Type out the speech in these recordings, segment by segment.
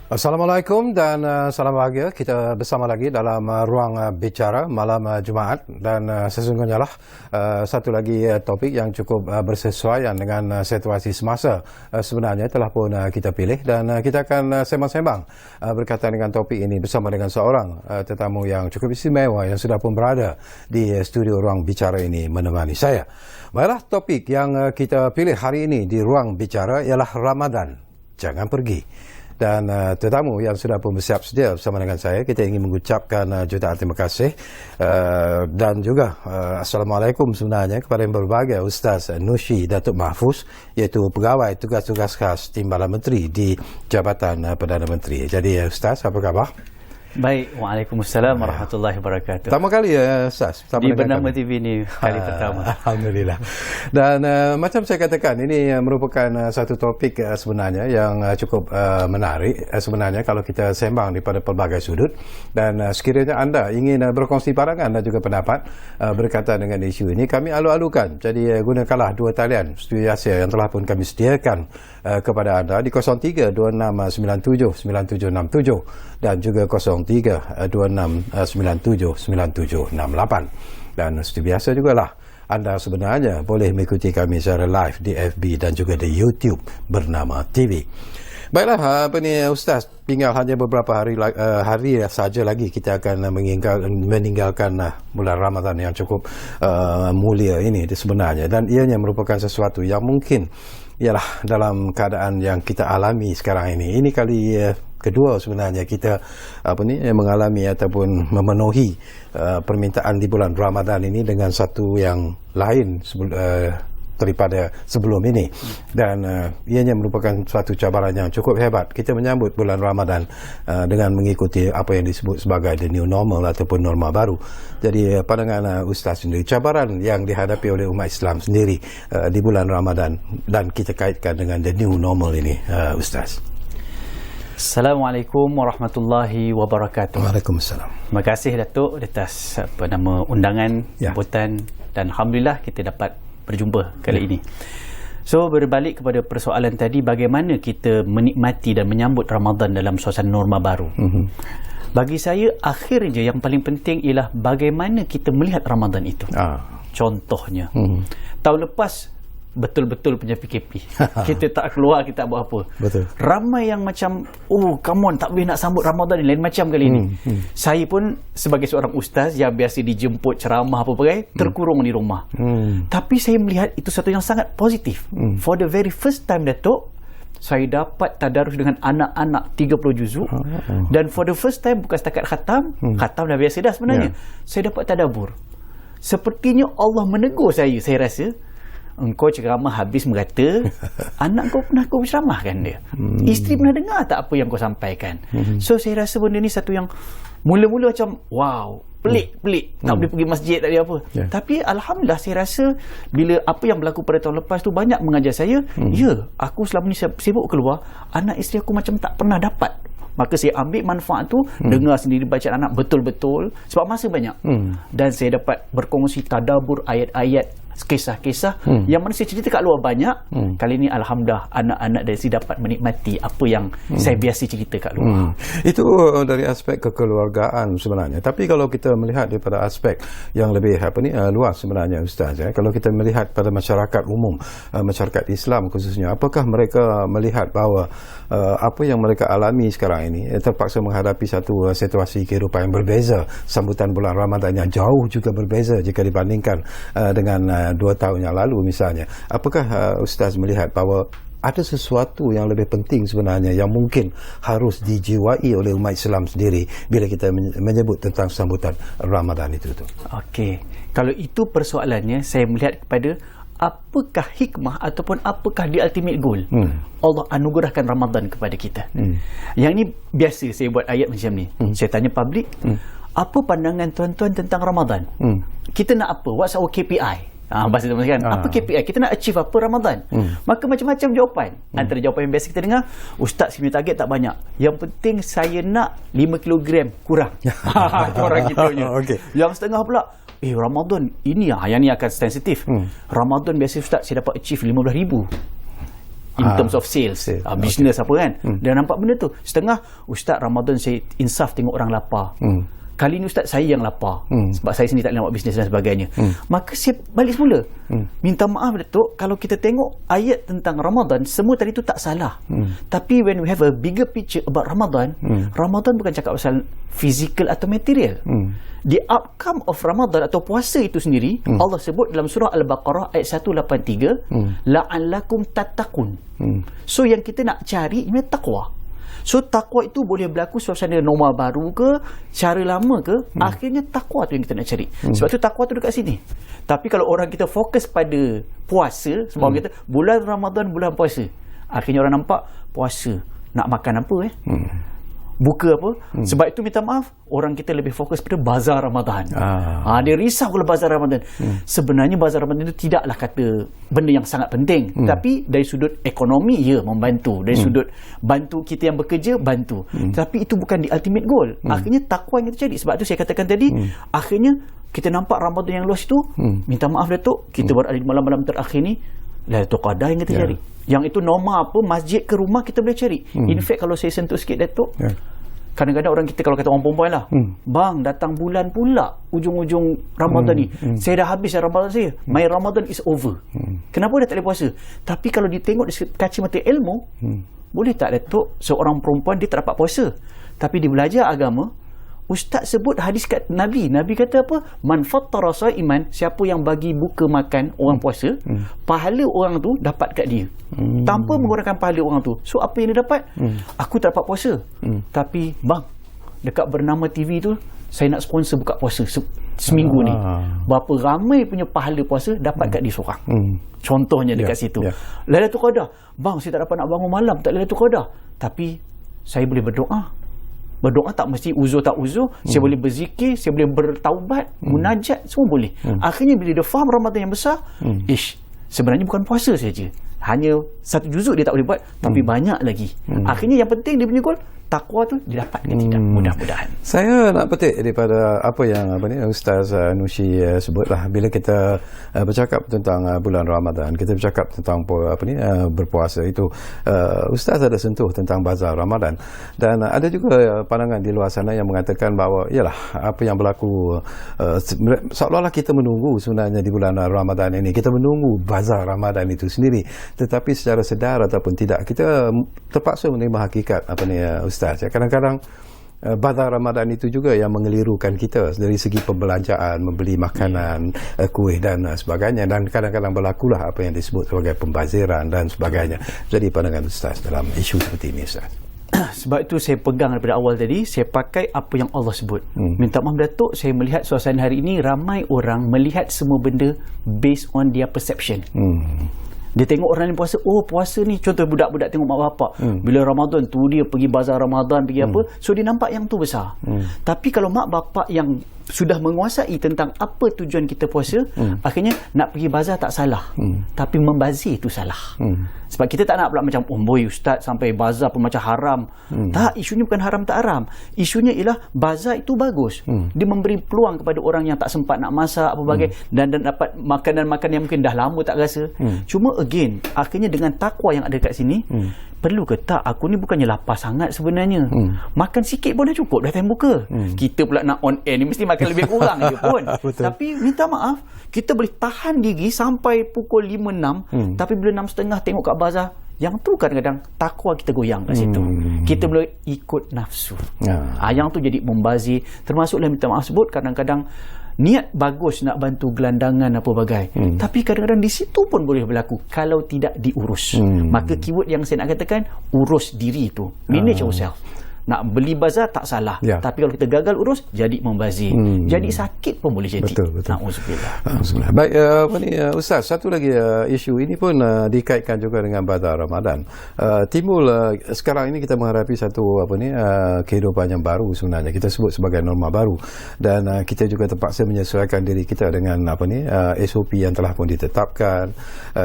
Assalamualaikum dan salam bahagia. Kita bersama lagi dalam ruang bicara malam Jumaat dan sesungguhnya lah satu lagi topik yang cukup bersesuaian dengan situasi semasa sebenarnya telah pun kita pilih dan kita akan sembang-sembang berkaitan dengan topik ini bersama dengan seorang tetamu yang cukup istimewa yang sudah pun berada di studio ruang bicara ini menemani saya. Baiklah, topik yang kita pilih hari ini di ruang bicara ialah Ramadan. Jangan pergi. Dan tetamu yang sudah pun bersiap sedia bersama dengan saya, kita ingin mengucapkan jutaan terima kasih dan juga Assalamualaikum sebenarnya kepada yang berbahagia Ustaz Nushi Datuk Mahfuz, iaitu pegawai tugas-tugas khas Timbalan Menteri di Jabatan Perdana Menteri. Jadi Ustaz, apa khabar? Baik, Waalaikumsalam warahmatullahi wabarakatuh. Pertama kali Ustaz di Bernama TV ini kali pertama. Alhamdulillah. Dan macam saya katakan, ini merupakan satu topik sebenarnya yang cukup menarik sebenarnya kalau kita sembang daripada pelbagai sudut. Dan sekiranya anda ingin berkongsi pandangan dan juga pendapat berkaitan dengan isu ini, kami alu-alukan. Jadi gunakanlah dua talian studio Asia yang telah pun kami sediakan kepada anda di 0326979767 dan juga 0326979768. Dan seperti biasa jugalah anda sebenarnya boleh mengikuti kami secara live di FB dan juga di YouTube Bernama TV. Baiklah, Ustaz, tinggal hanya beberapa hari saja lagi kita akan meninggalkan bulan Ramadan yang cukup mulia ini sebenarnya, dan ianya merupakan sesuatu yang mungkin ialah dalam keadaan yang kita alami sekarang ini. Ini kali kedua sebenarnya kita mengalami ataupun memenuhi permintaan di bulan Ramadan ini dengan satu yang lain daripada sebelum ini, dan ianya merupakan suatu cabaran yang cukup hebat. Kita menyambut bulan Ramadan dengan mengikuti apa yang disebut sebagai the new normal ataupun norma baru. Jadi pandangan Ustaz sendiri, cabaran yang dihadapi oleh umat Islam sendiri di bulan Ramadan dan kita kaitkan dengan the new normal ini, Ustaz. Assalamualaikum warahmatullahi wabarakatuh. Waalaikumsalam. Terima kasih Datuk atas undangan, sambutan, dan alhamdulillah kita dapat berjumpa kali ini. So, berbalik kepada persoalan tadi, bagaimana kita menikmati dan menyambut Ramadan dalam suasana norma baru. Bagi saya, akhirnya yang paling penting ialah bagaimana kita melihat Ramadan itu. Contohnya, tahun lepas betul-betul punya PKP. Kita tak keluar, kita tak buat apa. Betul. Ramai yang macam, come on, tak boleh nak sambut Ramadan ni, lain macam kali ni. Saya pun sebagai seorang ustaz yang biasa dijemput ceramah apa bagai, terkurung di rumah. Tapi saya melihat itu satu yang sangat positif. For the very first time, Datuk, saya dapat tadarus dengan anak-anak 30 juzuk. Dan for the first time, bukan setakat khatam, khatam dah biasa dah sebenarnya. Saya dapat tadabbur. Sepertinya Allah menegur saya rasa. Engkau ceramah habis merata, anak kau pernah kau ceramahkan dia. Isteri pernah dengar tak apa yang kau sampaikan? So saya rasa benda ni satu yang mula-mula macam wow, pelik. Tak boleh pergi masjid, tak ada apa. Tapi alhamdulillah saya rasa bila apa yang berlaku pada tahun lepas tu banyak mengajar saya, aku selama ni sibuk keluar, anak isteri aku macam tak pernah dapat. Maka saya ambil manfaat tu, dengar sendiri bacaan anak betul-betul sebab masa banyak. Dan saya dapat berkongsi tadabbur ayat-ayat, kisah-kisah yang mana saya cerita kat luar banyak. Kali ni alhamdulillah anak-anak dari sini dapat menikmati apa yang saya biasa cerita kat luar. Itu dari aspek kekeluargaan sebenarnya. Tapi kalau kita melihat daripada aspek yang lebih luas sebenarnya Ustaz, kalau kita melihat pada masyarakat umum, masyarakat Islam khususnya, apakah mereka melihat bahawa apa yang mereka alami sekarang ini terpaksa menghadapi satu situasi kehidupan yang berbeza, sambutan bulan Ramadan yang jauh juga berbeza jika dibandingkan dengan 2 tahun yang lalu misalnya. Apakah Ustaz melihat bahawa ada sesuatu yang lebih penting sebenarnya yang mungkin harus dijiwai oleh umat Islam sendiri bila kita menyebut tentang sambutan Ramadan itu? Okey, kalau itu persoalannya, saya melihat kepada apakah hikmah ataupun apakah the ultimate goal Allah anugerahkan Ramadan kepada kita. Yang ni biasa saya buat ayat macam ni. Saya tanya public, apa pandangan tuan-tuan tentang Ramadan? Kita nak apa? What's our KPI? Bahasa tu kan, apa KPI? Kita nak achieve apa Ramadan? Maka macam-macam jawapan. Antara jawapan yang biasa kita dengar, Ustaz, saya punya target tak banyak, yang penting saya nak 5 kg kurang. Itu orang kita punya. Yang setengah pula, Ramadan ini yang ni akan sensitif. Ramadan biasa Ustaz saya dapat achieve 15,000. in terms of sales, business apa kan. Dia nampak benda tu. Setengah, Ustaz, Ramadan saya insaf tengok orang lapar. Kali ni Ustaz, saya yang lapar sebab saya sendiri tak boleh buat bisnes dan sebagainya. Maka saya balik semula, minta maaf Datuk, kalau kita tengok ayat tentang Ramadan, semua tadi tu tak salah. Tapi when we have a bigger picture about Ramadan, Ramadan bukan cakap pasal physical atau material. The outcome of Ramadan atau puasa itu sendiri, Allah sebut dalam surah Al-Baqarah ayat 183, la'allakum tattaqun. So yang kita nak cari ini takwa. So takwa itu boleh berlaku suasana normal baru ke, cara lama ke, akhirnya takwa tu yang kita nak cari. Sebab tu takwa tu dekat sini. Tapi kalau orang kita fokus pada puasa, sebab kita bulan Ramadan bulan puasa, akhirnya orang nampak puasa nak makan apa buka apa. Sebab itu minta maaf, orang kita lebih fokus pada bazar Ramadan. Dia risau kalau bazar Ramadan. Sebenarnya bazar Ramadan itu tidaklah kata benda yang sangat penting, tapi dari sudut ekonomi membantu, dari sudut bantu kita yang bekerja bantu, tapi itu bukan the ultimate goal. Akhirnya takwa yang kita cari. Sebab tu saya katakan tadi, akhirnya kita nampak Ramadan yang luas itu, minta maaf Datuk, kita berada di malam-malam terakhir ni, Lailatul Qadar yang kita cari. Yang itu normal apa, masjid ke rumah kita boleh cari. In fact, kalau saya sentuh sikit Datuk, kadang-kadang orang kita, kalau kata orang perempuan lah, bang, datang bulan pula ujung-ujung Ramadan ni, saya dah habis Ramadan saya, my Ramadan is over. Kenapa dah tak boleh puasa? Tapi kalau ditengok dari kacamata ilmu, boleh tak Datuk, seorang perempuan dia tak dapat puasa, tapi dia belajar agama, Ustaz sebut hadis kat Nabi kata apa? Man fattara saiman, siapa yang bagi buka makan orang puasa, pahala orang tu dapat kat dia, tanpa menggunakan pahala orang tu. So apa yang dia dapat? Aku tak dapat puasa, tapi bang, dekat Bernama TV tu saya nak sponsor buka puasa seminggu ni. Berapa ramai punya pahala puasa dapat kat dia seorang. Contohnya dekat situ. Lailatul Qadar, bang, saya tak dapat nak bangun malam, tak Lailatul Qadar, tapi saya boleh berdoa. Berdoa tak mesti uzur tak uzur, saya boleh berzikir, saya boleh bertaubat, munajat, semua boleh. Akhirnya bila dia faham Ramadan yang besar, sebenarnya bukan puasa saja, hanya satu juzuk dia tak boleh buat, tapi banyak lagi. Akhirnya yang penting dia punya goal, takwa tu didapat ke tidak, mudah-mudahan. Saya nak petik daripada apa yang Ustaz Nushi sebutlah, bila kita bercakap tentang bulan Ramadan, kita bercakap tentang berpuasa itu, Ustaz ada sentuh tentang bazar Ramadan, dan ada juga pandangan di luar sana yang mengatakan bahawa yalah, apa yang berlaku seolah-olah kita menunggu sebenarnya di bulan Ramadan ini, kita menunggu bazar Ramadan itu sendiri, tetapi secara sedar ataupun tidak kita terpaksa menerima hakikat Ustaz. Kadang-kadang bazar Ramadan itu juga yang mengelirukan kita dari segi pembelanjaan, membeli makanan, kuih dan sebagainya, dan kadang-kadang berlakulah apa yang disebut sebagai pembaziran dan sebagainya. Jadi pandangan Ustaz dalam isu seperti ini, Ustaz. Sebab itu saya pegang daripada awal tadi, saya pakai apa yang Allah sebut. Minta maaf Datuk, saya melihat suasana hari ini ramai orang melihat semua benda based on their perception. Dia tengok orang yang puasa, puasa ni, contoh budak-budak tengok mak bapak, bila Ramadan tu dia pergi bazar Ramadan, pergi apa, so dia nampak yang tu besar. Tapi kalau mak bapak yang sudah menguasai tentang apa tujuan kita puasa, akhirnya nak pergi bazar tak salah, tapi membazir itu salah. Sebab kita tak nak pula macam Ustaz sampai bazar pun macam haram. Tak, isunya bukan haram tak haram, isunya ialah bazar itu bagus. Dia memberi peluang kepada orang yang tak sempat nak masak apa bagai, dan dapat makanan-makanan yang mungkin dah lama tak rasa. Cuma again, akhirnya dengan takwa yang ada kat sini, perlu ke tak, aku ni bukannya lapar sangat sebenarnya, makan sikit pun dah cukup, dah time buka. Kita pula nak on air ni mesti makan lebih kurang je pun. Tapi minta maaf, kita boleh tahan diri sampai pukul 5-6, tapi bila 6.30 tengok kat bazar, yang tu kadang-kadang takwa kita goyang kat situ. Kita boleh ikut nafsu. Yang tu jadi membazir. Termasuklah minta maaf sebut, kadang-kadang niat bagus nak bantu gelandangan apa bagai, tapi kadang-kadang di situ pun boleh berlaku kalau tidak diurus. Maka keyword yang saya nak katakan, urus diri tu, manage yourself. Nak beli bazar tak salah, tapi kalau kita gagal urus, jadi membazir, jadi sakit pun boleh jadi. Betul. Na'udzubillah. Baik, Ustaz, satu lagi isu ini pun dikaitkan juga dengan bazar Ramadan. Timbul sekarang ini kita menghadapi satu kehidupan yang baru sebenarnya, kita sebut sebagai norma baru, dan kita juga terpaksa menyesuaikan diri kita dengan SOP yang telah pun ditetapkan.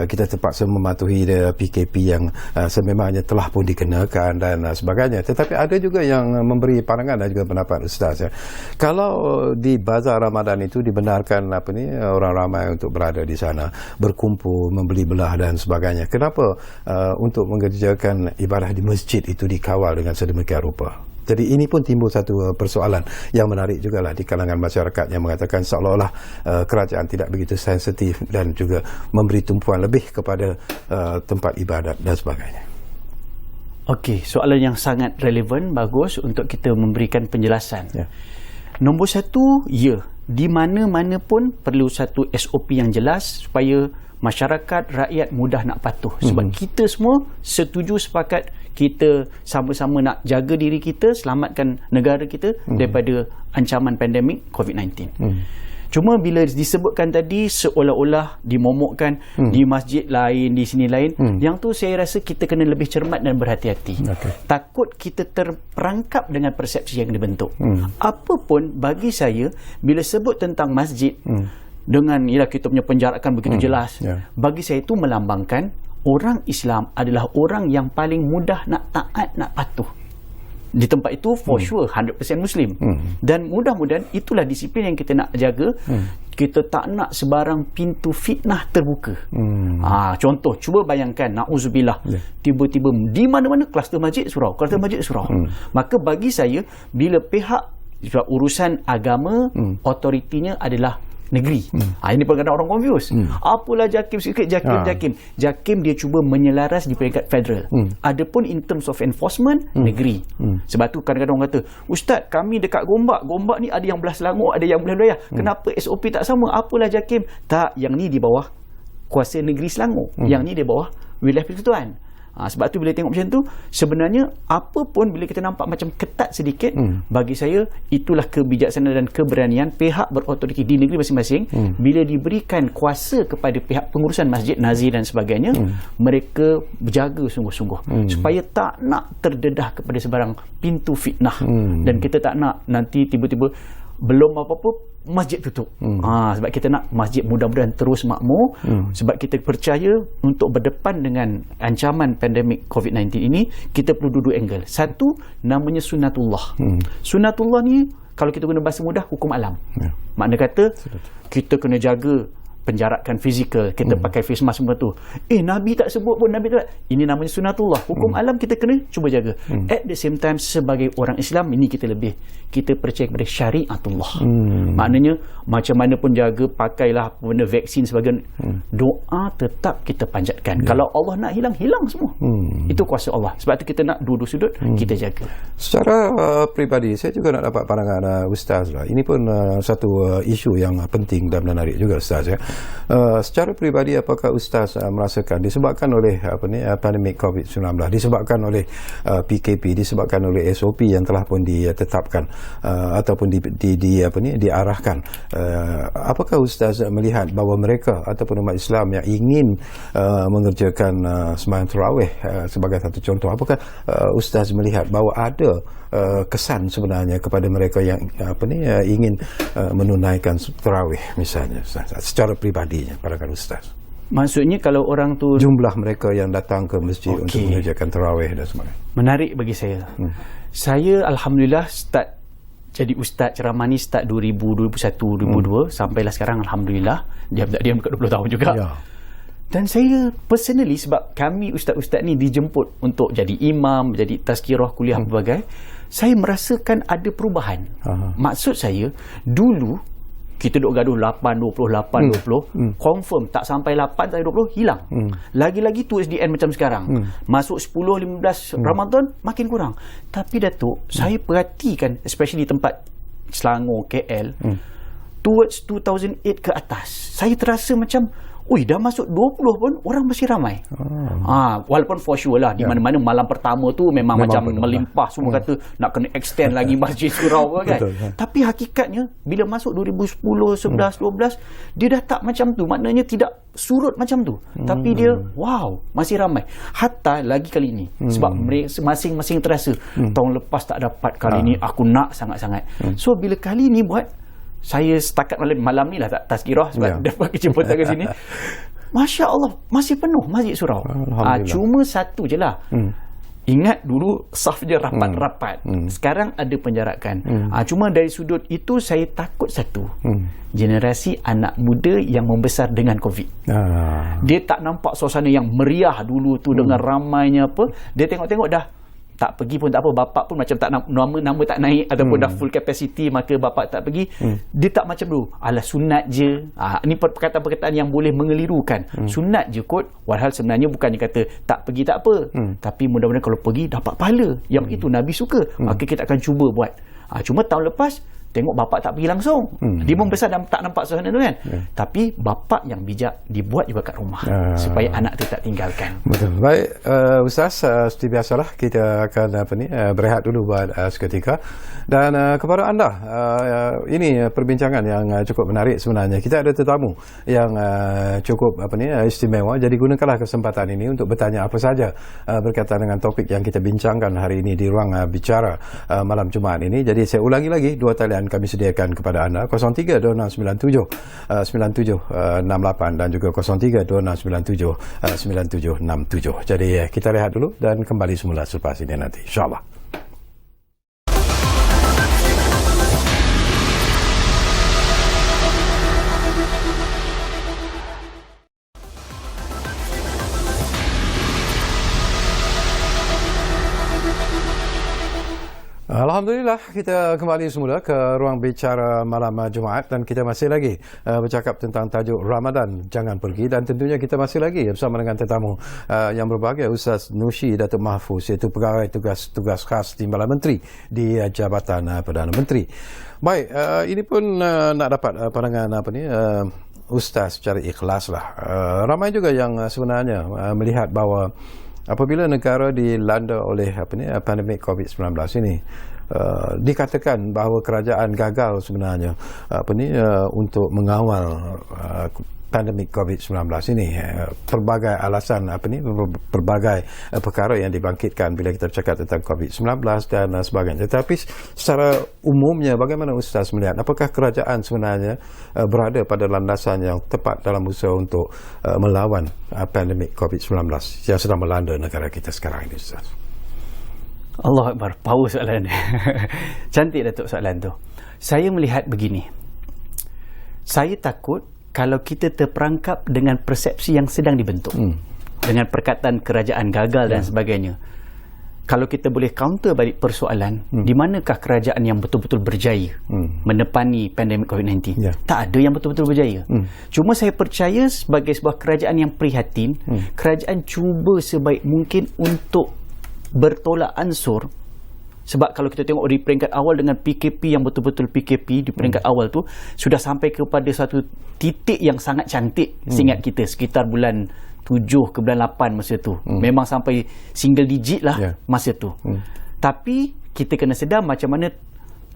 Kita terpaksa mematuhi PKP yang sememangnya telah pun dikenakan dan sebagainya. Tetapi ada juga juga yang memberi pandangan dan juga pendapat Ustaz ya. Kalau di bazar Ramadan itu dibenarkan orang ramai untuk berada di sana, berkumpul, membeli belah dan sebagainya. Kenapa untuk mengerjakan ibadah di masjid itu dikawal dengan sedemikian rupa? Jadi ini pun timbul satu persoalan yang menarik jugalah di kalangan masyarakat yang mengatakan seolah-olah kerajaan tidak begitu sensitif dan juga memberi tumpuan lebih kepada tempat ibadat dan sebagainya. Okey, soalan yang sangat relevan, bagus untuk kita memberikan penjelasan. Ya. Nombor satu, di mana-mana pun perlu satu SOP yang jelas supaya masyarakat, rakyat mudah nak patuh. Sebab kita semua setuju sepakat kita sama-sama nak jaga diri kita, selamatkan negara kita daripada ancaman pandemik COVID-19. Cuma bila disebutkan tadi seolah-olah dimomokkan di masjid lain, di sini lain, yang tu saya rasa kita kena lebih cermat dan berhati-hati. Takut kita terperangkap dengan persepsi yang dibentuk. Apapun bagi saya, bila sebut tentang masjid, dengan kita punya penjarakan begitu jelas, bagi saya itu melambangkan orang Islam adalah orang yang paling mudah nak taat, nak patuh. Di tempat itu for sure 100% Muslim. Dan mudah-mudahan itulah disiplin yang kita nak jaga. Kita tak nak sebarang pintu fitnah terbuka. Contoh, cuba bayangkan, na'udzubillah, tiba-tiba di mana-mana kluster masjid surau, maka bagi saya, bila pihak urusan agama, otoritinya adalah negeri. Ini kadang-kadang orang confuse. Apalah JAKIM sikit, JAKIM dia cuba menyelaras di peringkat federal. Adapun in terms of enforcement, negeri. Sebab tu kadang-kadang orang kata, Ustaz, kami dekat Gombak ni ada yang belah Selangor, ada yang belah wilayah. Kenapa SOP tak sama? Apalah JAKIM? Tak, yang ni di bawah kuasa negeri Selangor. Yang ni di bawah wilayah persekutuan. Sebab tu bila tengok macam tu, sebenarnya apa pun bila kita nampak macam ketat sedikit, bagi saya itulah kebijaksanaan dan keberanian pihak berotoriti di negeri masing-masing. Bila diberikan kuasa kepada pihak pengurusan masjid, nazir dan sebagainya, mereka berjaga sungguh-sungguh supaya tak nak terdedah kepada sebarang pintu fitnah. Dan kita tak nak nanti tiba-tiba belum apa-apa masjid tutup. Sebab kita nak masjid mudah-mudahan terus makmur. Sebab kita percaya untuk berdepan dengan ancaman pandemik COVID-19 ini, kita perlu duduk angle. Satu, namanya sunnatullah. Sunnatullah ni kalau kita guna bahasa mudah, hukum alam. Makna kata kita kena jaga penjarakan fizikal, kita pakai face mask semua tu. Nabi tak sebut pun, Nabi tak. Ini namanya sunnatullah. Hukum alam kita kena cuba jaga. At the same time, sebagai orang Islam, ini kita percaya kepada syariatullah. Maknanya macam mana pun jaga, pakailah benda vaksin sebagai doa tetap kita panjatkan. Kalau Allah nak hilang semua. Itu kuasa Allah. Sebab tu kita nak dua-dua sudut kita jaga. Secara peribadi, saya juga nak dapat pandangan Ustaz lah. Ini pun satu isu yang penting dan menarik juga Ustaz ya. Secara peribadi, apakah Ustaz merasakan disebabkan oleh pandemik COVID-19, disebabkan oleh PKP, disebabkan oleh SOP yang telah pun ditetapkan ataupun diarahkan, apakah Ustaz melihat bahawa mereka ataupun umat Islam yang ingin mengerjakan sembahyang tarawih sebagai satu contoh, apakah Ustaz melihat bahawa ada kesan sebenarnya kepada mereka yang ingin menunaikan tarawih misalnya Ustaz, secara pribadinya pada Ustaz? Maksudnya kalau orang tu jumlah mereka yang datang ke masjid untuk mengerjakan tarawih dan sebagainya. Menarik bagi saya. Saya alhamdulillah start jadi ustaz ceramah ni start 2001, 2002 sampailah sekarang alhamdulillah. Diam dekat 20 tahun juga. Ya. Dan saya personally, sebab kami ustaz-ustaz ni dijemput untuk jadi imam, jadi tazkirah, kuliah berbagai, saya merasakan ada perubahan. Maksud saya, dulu kita duk gaduh 8-20, confirm tak sampai 8 sampai 20 hilang. Lagi-lagi towards the end macam sekarang. Masuk 10-15 Ramadan makin kurang. Tapi Datuk, saya perhatikan especially di tempat Selangor, KL, towards 2008 ke atas, saya terasa macam dah masuk 20 pun orang masih ramai. Walaupun for sure lah di mana-mana malam pertama tu memang macam melimpah, semua kata nak kena extend lagi masjid surau kan. Tapi hakikatnya bila masuk 2010, 11, 12 dia dah tak macam tu. Maknanya tidak surut macam tu. Tapi dia masih ramai. Hatta lagi kali ni sebab mereka masing-masing terasa tahun lepas tak dapat, kali ni aku nak sangat-sangat. So bila kali ni buat, saya setakat malam ni lah tak tazkirah sebab dapat kejemputan ke sini. Masya Allah, masih penuh masjid surau. Cuma satu je lah, Ingat dulu saf je rapat-rapat. Sekarang ada penjarakan. Cuma dari sudut itu saya takut satu. Generasi anak muda yang membesar dengan COVID. Dia tak nampak suasana yang meriah dulu tu dengan ramainya apa. Dia tengok-tengok dah tak pergi pun tak apa, bapak pun macam tak nama tak naik ataupun dah full capacity maka bapak tak pergi. Dia tak macam dulu, alah sunat je. Ini perkataan-perkataan yang boleh mengelirukan. Sunat je kot, walhal sebenarnya bukannya kata tak pergi tak apa, tapi mudah-mudahan kalau pergi dapat pahala. Yang itu Nabi suka, maka kita akan cuba buat. Cuma tahun lepas tengok bapak tak pergi langsung. Dia membesar dan tak nampak suasana tu kan. Tapi bapak yang bijak dibuat juga kat rumah supaya anak tu tak tinggalkan. Betul. Baik, Ustaz, seperti biasalah kita akan berehat dulu buat seketika. Dan kepada anda, ini perbincangan yang cukup menarik sebenarnya. Kita ada tetamu yang cukup istimewa. Jadi gunakanlah kesempatan ini untuk bertanya apa saja berkaitan dengan topik yang kita bincangkan hari ini di ruang bicara malam Jumaat ini. Jadi saya ulangi lagi, dua talian kami sediakan kepada anda, 0326979768 dan juga 0326979767. Jadi kita rehat dulu dan kembali semula selepas ini nanti, insyaAllah. Alhamdulillah, kita kembali semula ke ruang bicara malam Jumaat dan kita masih lagi bercakap tentang tajuk Ramadan Jangan Pergi, dan tentunya kita masih lagi bersama dengan tetamu yang berbahagia, Ustaz Nushi Datuk Mahfuz, iaitu pegawai tugas khas Timbalan Menteri di Jabatan Perdana Menteri. Baik, ini pun nak dapat pandangan Ustaz secara ikhlas lah. Ramai juga yang sebenarnya melihat bahawa apabila negara dilanda oleh pandemik COVID-19 ini, dikatakan bahawa kerajaan gagal sebenarnya untuk mengawal pandemik COVID-19 ini. Pelbagai alasan pelbagai perkara yang dibangkitkan bila kita bercakap tentang COVID-19 dan sebagainya. Tetapi secara umumnya, bagaimana Ustaz melihat, apakah kerajaan sebenarnya berada pada landasan yang tepat dalam usaha untuk melawan pandemik COVID-19 yang sedang melanda negara kita sekarang ini, Ustaz? Allah Akbar, power soalan ni. Cantik Datuk soalan tu. Saya melihat begini. Saya takut kalau kita terperangkap dengan persepsi yang sedang dibentuk, dengan perkataan kerajaan gagal dan sebagainya. Kalau kita boleh counter balik persoalan, di manakah kerajaan yang betul-betul berjaya menepani pandemik COVID-19? Tak ada yang betul-betul berjaya. Cuma saya percaya sebagai sebuah kerajaan yang prihatin, kerajaan cuba sebaik mungkin untuk bertolak ansur. Sebab kalau kita tengok di peringkat awal dengan PKP yang betul-betul PKP di peringkat awal tu sudah sampai kepada satu titik yang sangat cantik, seingat kita sekitar bulan 7 ke bulan 8 masa tu. Memang sampai single digit lah masa tu. Tapi kita kena sedar macam mana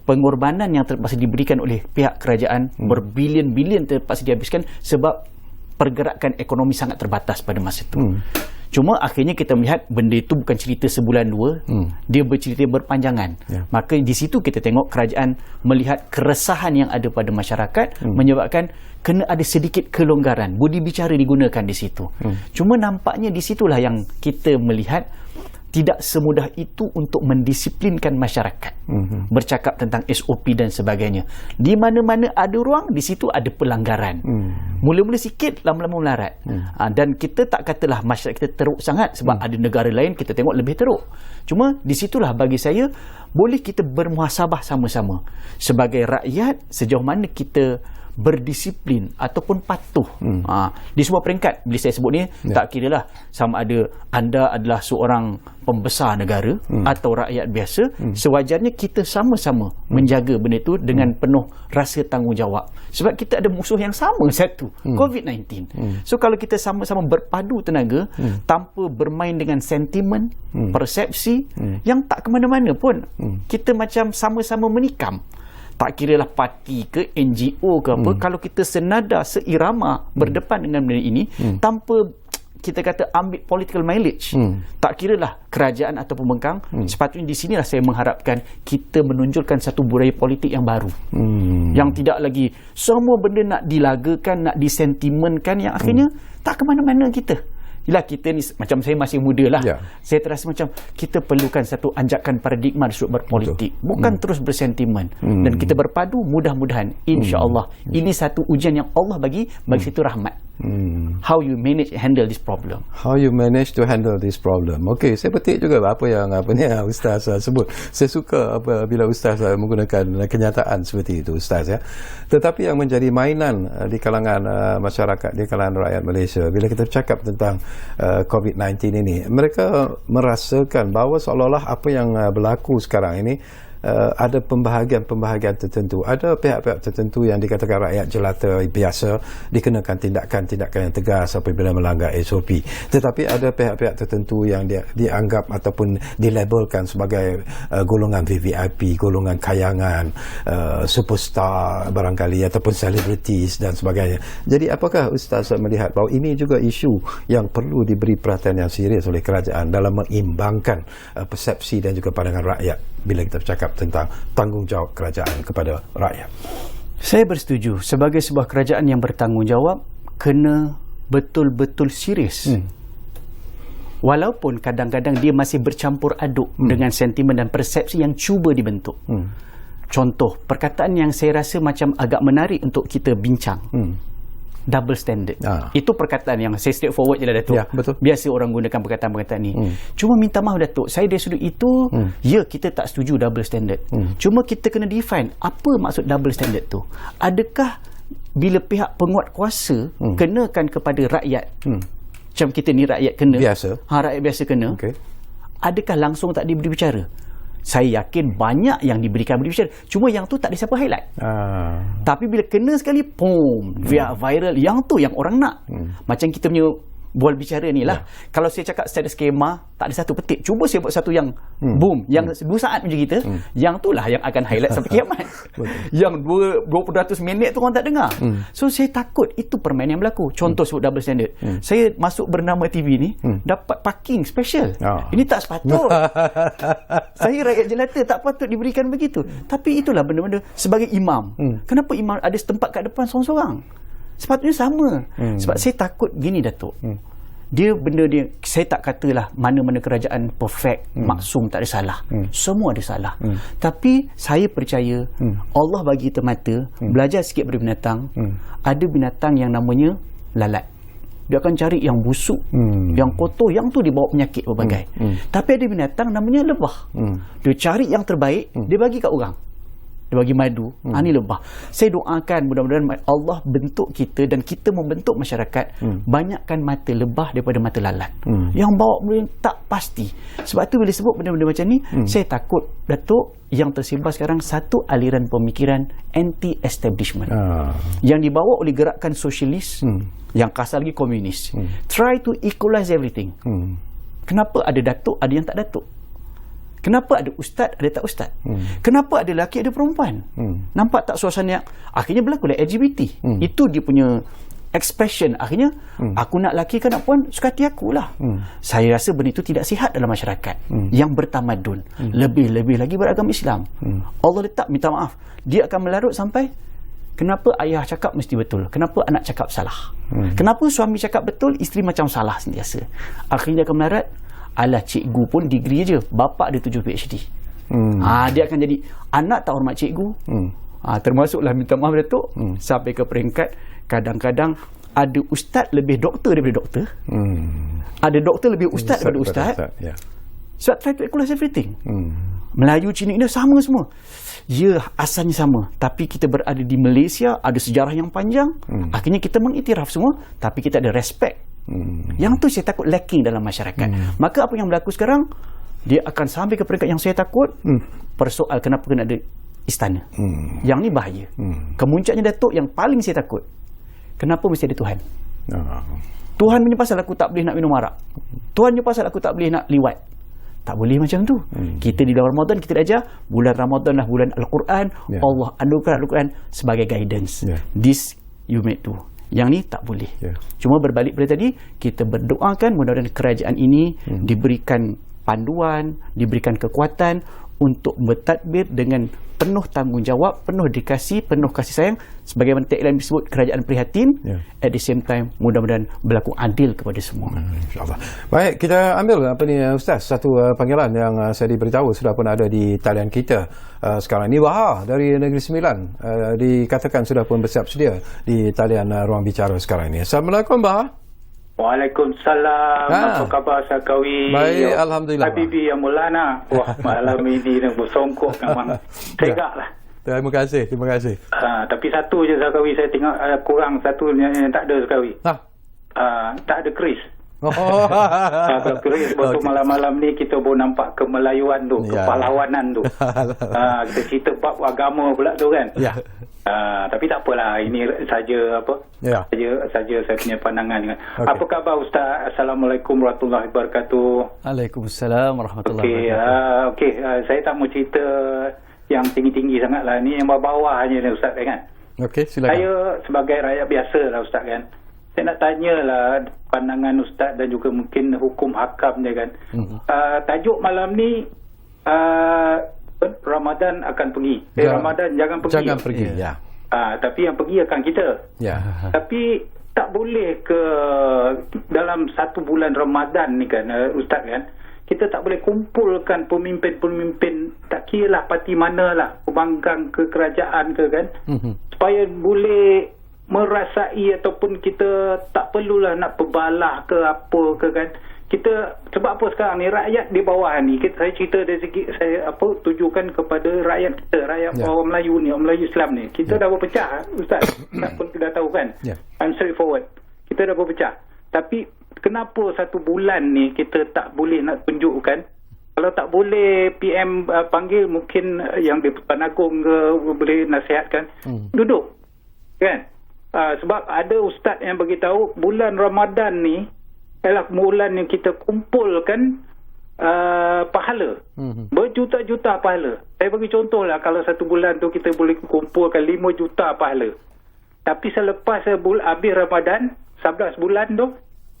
pengorbanan yang terpaksa diberikan oleh pihak kerajaan, berbilion-bilion terpaksa dihabiskan sebab pergerakan ekonomi sangat terbatas pada masa tu. Cuma akhirnya kita melihat benda itu bukan cerita sebulan dua, dia bercerita berpanjangan. Maka di situ kita tengok kerajaan melihat keresahan yang ada pada masyarakat, menyebabkan kena ada sedikit kelonggaran. Budi bicara digunakan di situ. Cuma nampaknya di situlah yang kita melihat tidak semudah itu untuk mendisiplinkan masyarakat. Bercakap tentang SOP dan sebagainya. Di mana-mana ada ruang, di situ ada pelanggaran. Mula-mula sikit, lama-lama melarat. Dan kita tak katalah masyarakat kita teruk sangat, sebab ada negara lain kita tengok lebih teruk. Cuma di situlah bagi saya boleh kita bermuhasabah sama-sama. Sebagai rakyat, sejauh mana kita berdisiplin ataupun patuh di sebuah peringkat. Bila saya sebut ni, tak kira lah sama ada anda adalah seorang pembesar negara atau rakyat biasa, sewajarnya kita sama-sama menjaga benda itu dengan penuh rasa tanggungjawab. Sebab kita ada musuh yang sama, satu, COVID-19. So kalau kita sama-sama berpadu tenaga tanpa bermain dengan sentimen, persepsi yang tak ke mana-mana pun, kita macam sama-sama menikam. Tak kira lah parti ke NGO ke apa, kalau kita senada, seirama, berdepan dengan benda ini, tanpa kita kata ambil political mileage, tak kira lah kerajaan atau pembengkang, sepatutnya di sinilah saya mengharapkan kita menunjukkan satu budaya politik yang baru, yang tidak lagi semua benda nak dilagakan, nak disentimenkan, yang akhirnya tak ke mana-mana kita. Yelah, kita ni macam saya masih muda lah. Ya. Saya terasa macam kita perlukan satu anjakan paradigma di sudut berpolitik. Bukan terus bersentimen. Dan kita berpadu, mudah-mudahan insya-Allah ini satu ujian yang Allah bagi situ rahmat. How you manage handle this problem. How you manage to handle this problem. Okey, saya petik juga apa yang Ustaz sebut. Saya suka bila Ustaz menggunakan kenyataan seperti itu, Ustaz ya. Tetapi yang menjadi mainan di kalangan masyarakat, di kalangan rakyat Malaysia bila kita bercakap tentang COVID-19 ini, mereka merasakan bahawa seolah-olah apa yang berlaku sekarang ini ada pembahagian tertentu. Ada pihak-pihak tertentu yang dikatakan rakyat jelata biasa dikenakan tindakan-tindakan yang tegas apabila melanggar SOP. Tetapi ada pihak-pihak tertentu yang dianggap ataupun dilabelkan sebagai golongan VVIP, golongan kayangan, superstar barangkali ataupun selebritis dan sebagainya. Jadi apakah Ustaz melihat bahawa ini juga isu yang perlu diberi perhatian yang serius oleh kerajaan dalam mengimbangkan persepsi dan juga pandangan rakyat bila kita bercakap tentang tanggungjawab kerajaan kepada rakyat? Saya bersetuju. Sebagai sebuah kerajaan yang bertanggungjawab, kena betul-betul serius. Walaupun kadang-kadang dia masih bercampur aduk dengan sentimen dan persepsi yang cuba dibentuk. Contoh, perkataan yang saya rasa macam agak menarik untuk kita bincang. Double standard. Itu perkataan yang saya straightforward je lah, Datuk. Ya, betul. Biasa orang gunakan perkataan-perkataan ni. Cuma minta maaf, Datuk, saya dari sudut itu, ya, kita tak setuju double standard. Cuma kita kena define apa maksud double standard tu. Adakah bila pihak penguat kuasa kenakan kepada rakyat, macam kita ni rakyat kena, rakyat biasa kena, adakah langsung tak diberi bicara? Saya yakin banyak yang diberikan berbicara. Cuma yang tu tak ada siapa highlight. Tapi bila kena sekali, viral. Yang tu yang orang nak. Macam kita punya bual bicara ni lah. Kalau saya cakap secara skema, tak ada satu petik. Cuba saya buat satu yang boom, yang 2 saat macam kita, yang tu lah yang akan highlight sampai kiamat. Yang 20% minit tu orang tak dengar. So saya takut itu permainan yang berlaku. Contoh sebut double standard. Saya masuk bernama TV ni, dapat parking special. Ini tak sepatut. Saya rakyat jelata, tak patut diberikan begitu. Tapi itulah benda-benda sebagai imam. Kenapa imam ada setempat kat depan seorang-seorang? Sepatutnya sama. Sebab saya takut gini, Datuk. Benda dia, saya tak katalah mana-mana kerajaan perfect, maksum, tak ada salah. Semua ada salah. Tapi saya percaya Allah bagi kita mata, belajar sikit dari binatang. Ada binatang yang namanya lalat. Dia akan cari yang busuk, yang kotor, yang tu dia bawa penyakit berbagai. Tapi ada binatang namanya lebah. Dia cari yang terbaik, dia bagi kat orang. Dia bagi madu. Ini lebah. Saya doakan mudah-mudahan Allah bentuk kita dan kita membentuk masyarakat, banyakkan mata lebah daripada mata lalat. Yang bawa benda tak pasti. Sebab tu bila sebut benda-benda macam ni, saya takut, Datuk, yang tersebar sekarang satu aliran pemikiran anti-establishment. Yang dibawa oleh gerakan sosialis, yang kasar lagi komunis. Try to equalize everything. Kenapa ada Datuk, ada yang tak Datuk? Kenapa ada ustaz, ada tak ustaz? Kenapa ada lelaki, ada perempuan? Nampak tak suasana? Akhirnya berlaku LGBT. Itu dia punya expression. Akhirnya, aku nak lelaki ke nak puan, suka hati aku lah. Saya rasa benda itu tidak sihat dalam masyarakat yang bertamadun. Lebih-lebih lagi beragama Islam. Allah letak, minta maaf, dia akan melarut sampai kenapa ayah cakap mesti betul? Kenapa anak cakap salah? Kenapa suami cakap betul, isteri macam salah sentiasa? Akhirnya akan melarat, alah, cikgu pun degree je, bapa dia 7 PhD. Dia akan jadi anak tak hormat cikgu. Termasuklah minta maaf, Datuk, sampai ke peringkat kadang-kadang ada ustaz lebih doktor daripada doktor. Ada doktor lebih ustaz daripada ustaz. Sebab try to equalize everything. Melayu, Cina, India sama semua. Ya, asalnya sama. Tapi kita berada di Malaysia, ada sejarah yang panjang. Akhirnya kita mengiktiraf semua, tapi kita ada respect. Yang tu saya takut lacking dalam masyarakat. Maka apa yang berlaku sekarang, dia akan sampai ke peringkat yang saya takut. Persoal kenapa kena ada istana. Yang ni bahaya. Kemuncaknya, Datuk, yang paling saya takut, kenapa mesti ada Tuhan? Tuhan punya pasal aku tak boleh nak minum arak. Tuhan punya pasal aku tak boleh nak liwat. Tak boleh macam tu. Kita di dalam Ramadan, kita ajar bulan Ramadan lah bulan Al-Quran. Allah anugerah Al-Quran sebagai guidance. This you made do. Yang ni tak boleh. Cuma berbalik pada tadi, kita berdoakan mudah-mudahan kerajaan ini diberikan panduan, diberikan kekuatan untuk bertadbir dengan penuh tanggungjawab, penuh dedikasi, penuh kasih sayang, sebagaimana tagline disebut kerajaan prihatin. At the same time mudah-mudahan berlaku adil kepada semua. InsyaAllah. Baik, kita ambil Ustaz satu panggilan yang saya diberitahu sudah pun ada di talian kita sekarang ini. Baha dari Negeri Sembilan dikatakan sudah pun bersiap sedia di talian ruang bicara sekarang ini. Assalamualaikum Baha. Waalaikumsalam. Apa khabar Sarkawi? Baik, alhamdulillah. Habibi yang Maulana. Wah, malam ini nak bersongkok memang tegak lah. Terima kasih. Tapi satu je Sarkawi, saya tengok kurang satu yang tak ada Sarkawi. Tak ada Chris. Kalau Chris betul malam-malam ni kita boleh nampak kemelayuan tu, kepahlawanan tu. Kita cerita bab agama pula tu kan. Tapi tak apalah, ini saja saja saya punya pandangan. Apa khabar Ustaz? Assalamualaikum warahmatullahi wabarakatuh. Waalaikumsalam warahmatullahi wabarakatuh. Okey, saya tak mau cerita yang tinggi-tinggi sangatlah. Ni yang bawah hanya ni Ustaz kan. Okey, silakan. Saya sebagai rakyat biasa lah Ustaz kan. Saya nak tanyalah pandangan Ustaz dan juga mungkin hukum hakam dia kan. Tajuk malam ni Ramadan akan pergi. Ramadan jangan pergi. Jangan pergi. Ya. Tapi yang pergi akan kita. Ya. Tapi tak boleh ke dalam satu bulan Ramadan ni kan Ustaz kan. Kita tak boleh kumpulkan pemimpin-pemimpin, tak kira lah parti mana lah, pembangkang ke kerajaan ke kan. Supaya boleh merasai ataupun kita tak perlulah nak perbalah ke apa ke kan. Kita sebab apa sekarang ni rakyat di bawah ni, saya cerita dari segi saya tujukan kepada rakyat kita, rakyat orang Melayu ni, orang Melayu Islam ni. Kita dah berpecah Ustaz. Tak pun kita dah tahu kan. I'm straightforward. Kita dah berpecah. Tapi kenapa satu bulan ni kita tak boleh nak tunjukkan? Kalau tak boleh PM panggil, mungkin yang di Pertuan Agong ke boleh nasihatkan. Duduk kan. Sebab ada ustaz yang beritahu bulan Ramadan ni adalah bulan yang kita kumpulkan pahala. Berjuta-juta pahala. Saya bagi contoh lah, kalau satu bulan tu kita boleh kumpulkan 5 juta pahala. Tapi selepas habis Ramadan 11 bulan tu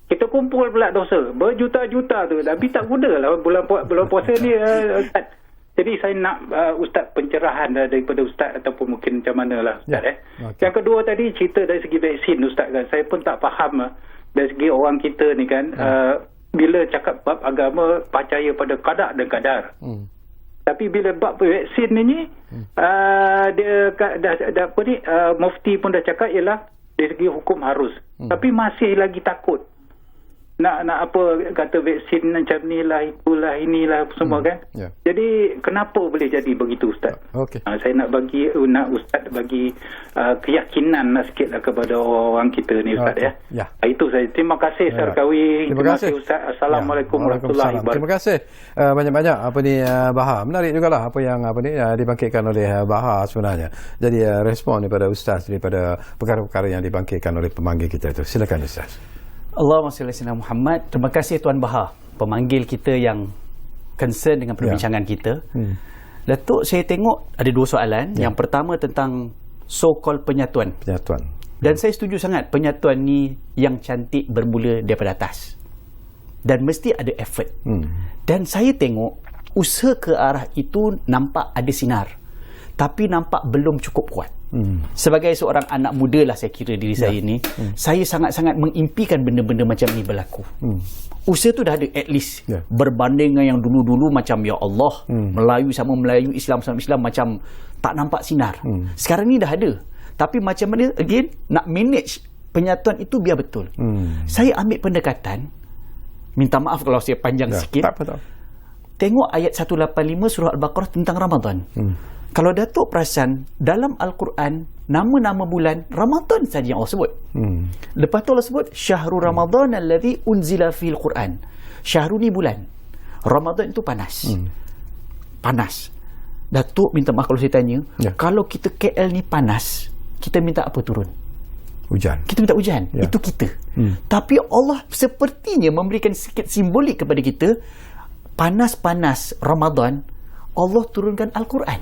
kita kumpul pula dosa berjuta-juta tu, tapi tak guna lah bulan puasa ni Ustaz. Jadi saya nak Ustaz pencerahan daripada Ustaz ataupun mungkin macam mana lah Ustaz. Okay. Yang kedua tadi cerita dari segi vaksin Ustaz kan, saya pun tak faham dari segi orang kita ni kan. Bila cakap bab agama percaya pada qada dan qadar. Tapi bila bab vaksin ni dia dah apa ni mufti pun dah cakap ialah dari segi hukum harus. Tapi masih lagi takut. Nak apa kata vaksin macam ni lah, itulah, inilah semua kan. Jadi kenapa boleh jadi begitu Ustaz? Saya nak Ustaz bagi keyakinan lah sikit lah kepada orang kita ni Ustaz Itu saya. Terima kasih Sarkawi. Terima kasih Ustaz. Assalamualaikum warahmatullahi wabarakatuh. Terima kasih banyak-banyak Baha. Menarik jugalah apa yang dibangkitkan oleh Baha sebenarnya. Jadi respon daripada Ustaz daripada perkara-perkara yang dibangkitkan oleh pemanggil kita itu. Silakan Ustaz. Allahumma salli ala Muhammad. Terima kasih Tuan Baha, pemanggil kita yang concern dengan perbincangan kita. Datuk, saya tengok ada 2 soalan. Yang pertama tentang so-called penyatuan. Dan saya setuju sangat penyatuan ni yang cantik bermula daripada atas. Dan mesti ada effort. Dan saya tengok usaha ke arah itu nampak ada sinar. Tapi nampak belum cukup kuat. Sebagai seorang anak muda lah saya kira diri saya ni, saya sangat-sangat mengimpikan benda-benda macam ni berlaku. Usaha tu dah ada at least. Berbanding dengan yang dulu-dulu macam ya Allah, Melayu sama Melayu, Islam sama Islam, macam tak nampak sinar. Sekarang ni dah ada. Tapi macam mana again nak manage penyatuan itu biar betul. Saya ambil pendekatan, minta maaf kalau saya panjang sikit. Tak apa. Tengok ayat 185 surah Al-Baqarah tentang Ramadan. Kalau Datuk perasan, dalam Al-Quran, nama-nama bulan Ramadan saja yang Allah sebut. Lepas tu Allah sebut, Syahrul Ramadan alladhi unzila fil Quran. Syahrul ni bulan. Ramadan itu panas. Panas. Datuk minta maaf kalau saya tanya, kalau kita KL ni panas, kita minta apa turun? Hujan. Kita minta hujan. Itu kita. Tapi Allah sepertinya memberikan sikit simbolik kepada kita, panas-panas Ramadan, Allah turunkan Al-Quran.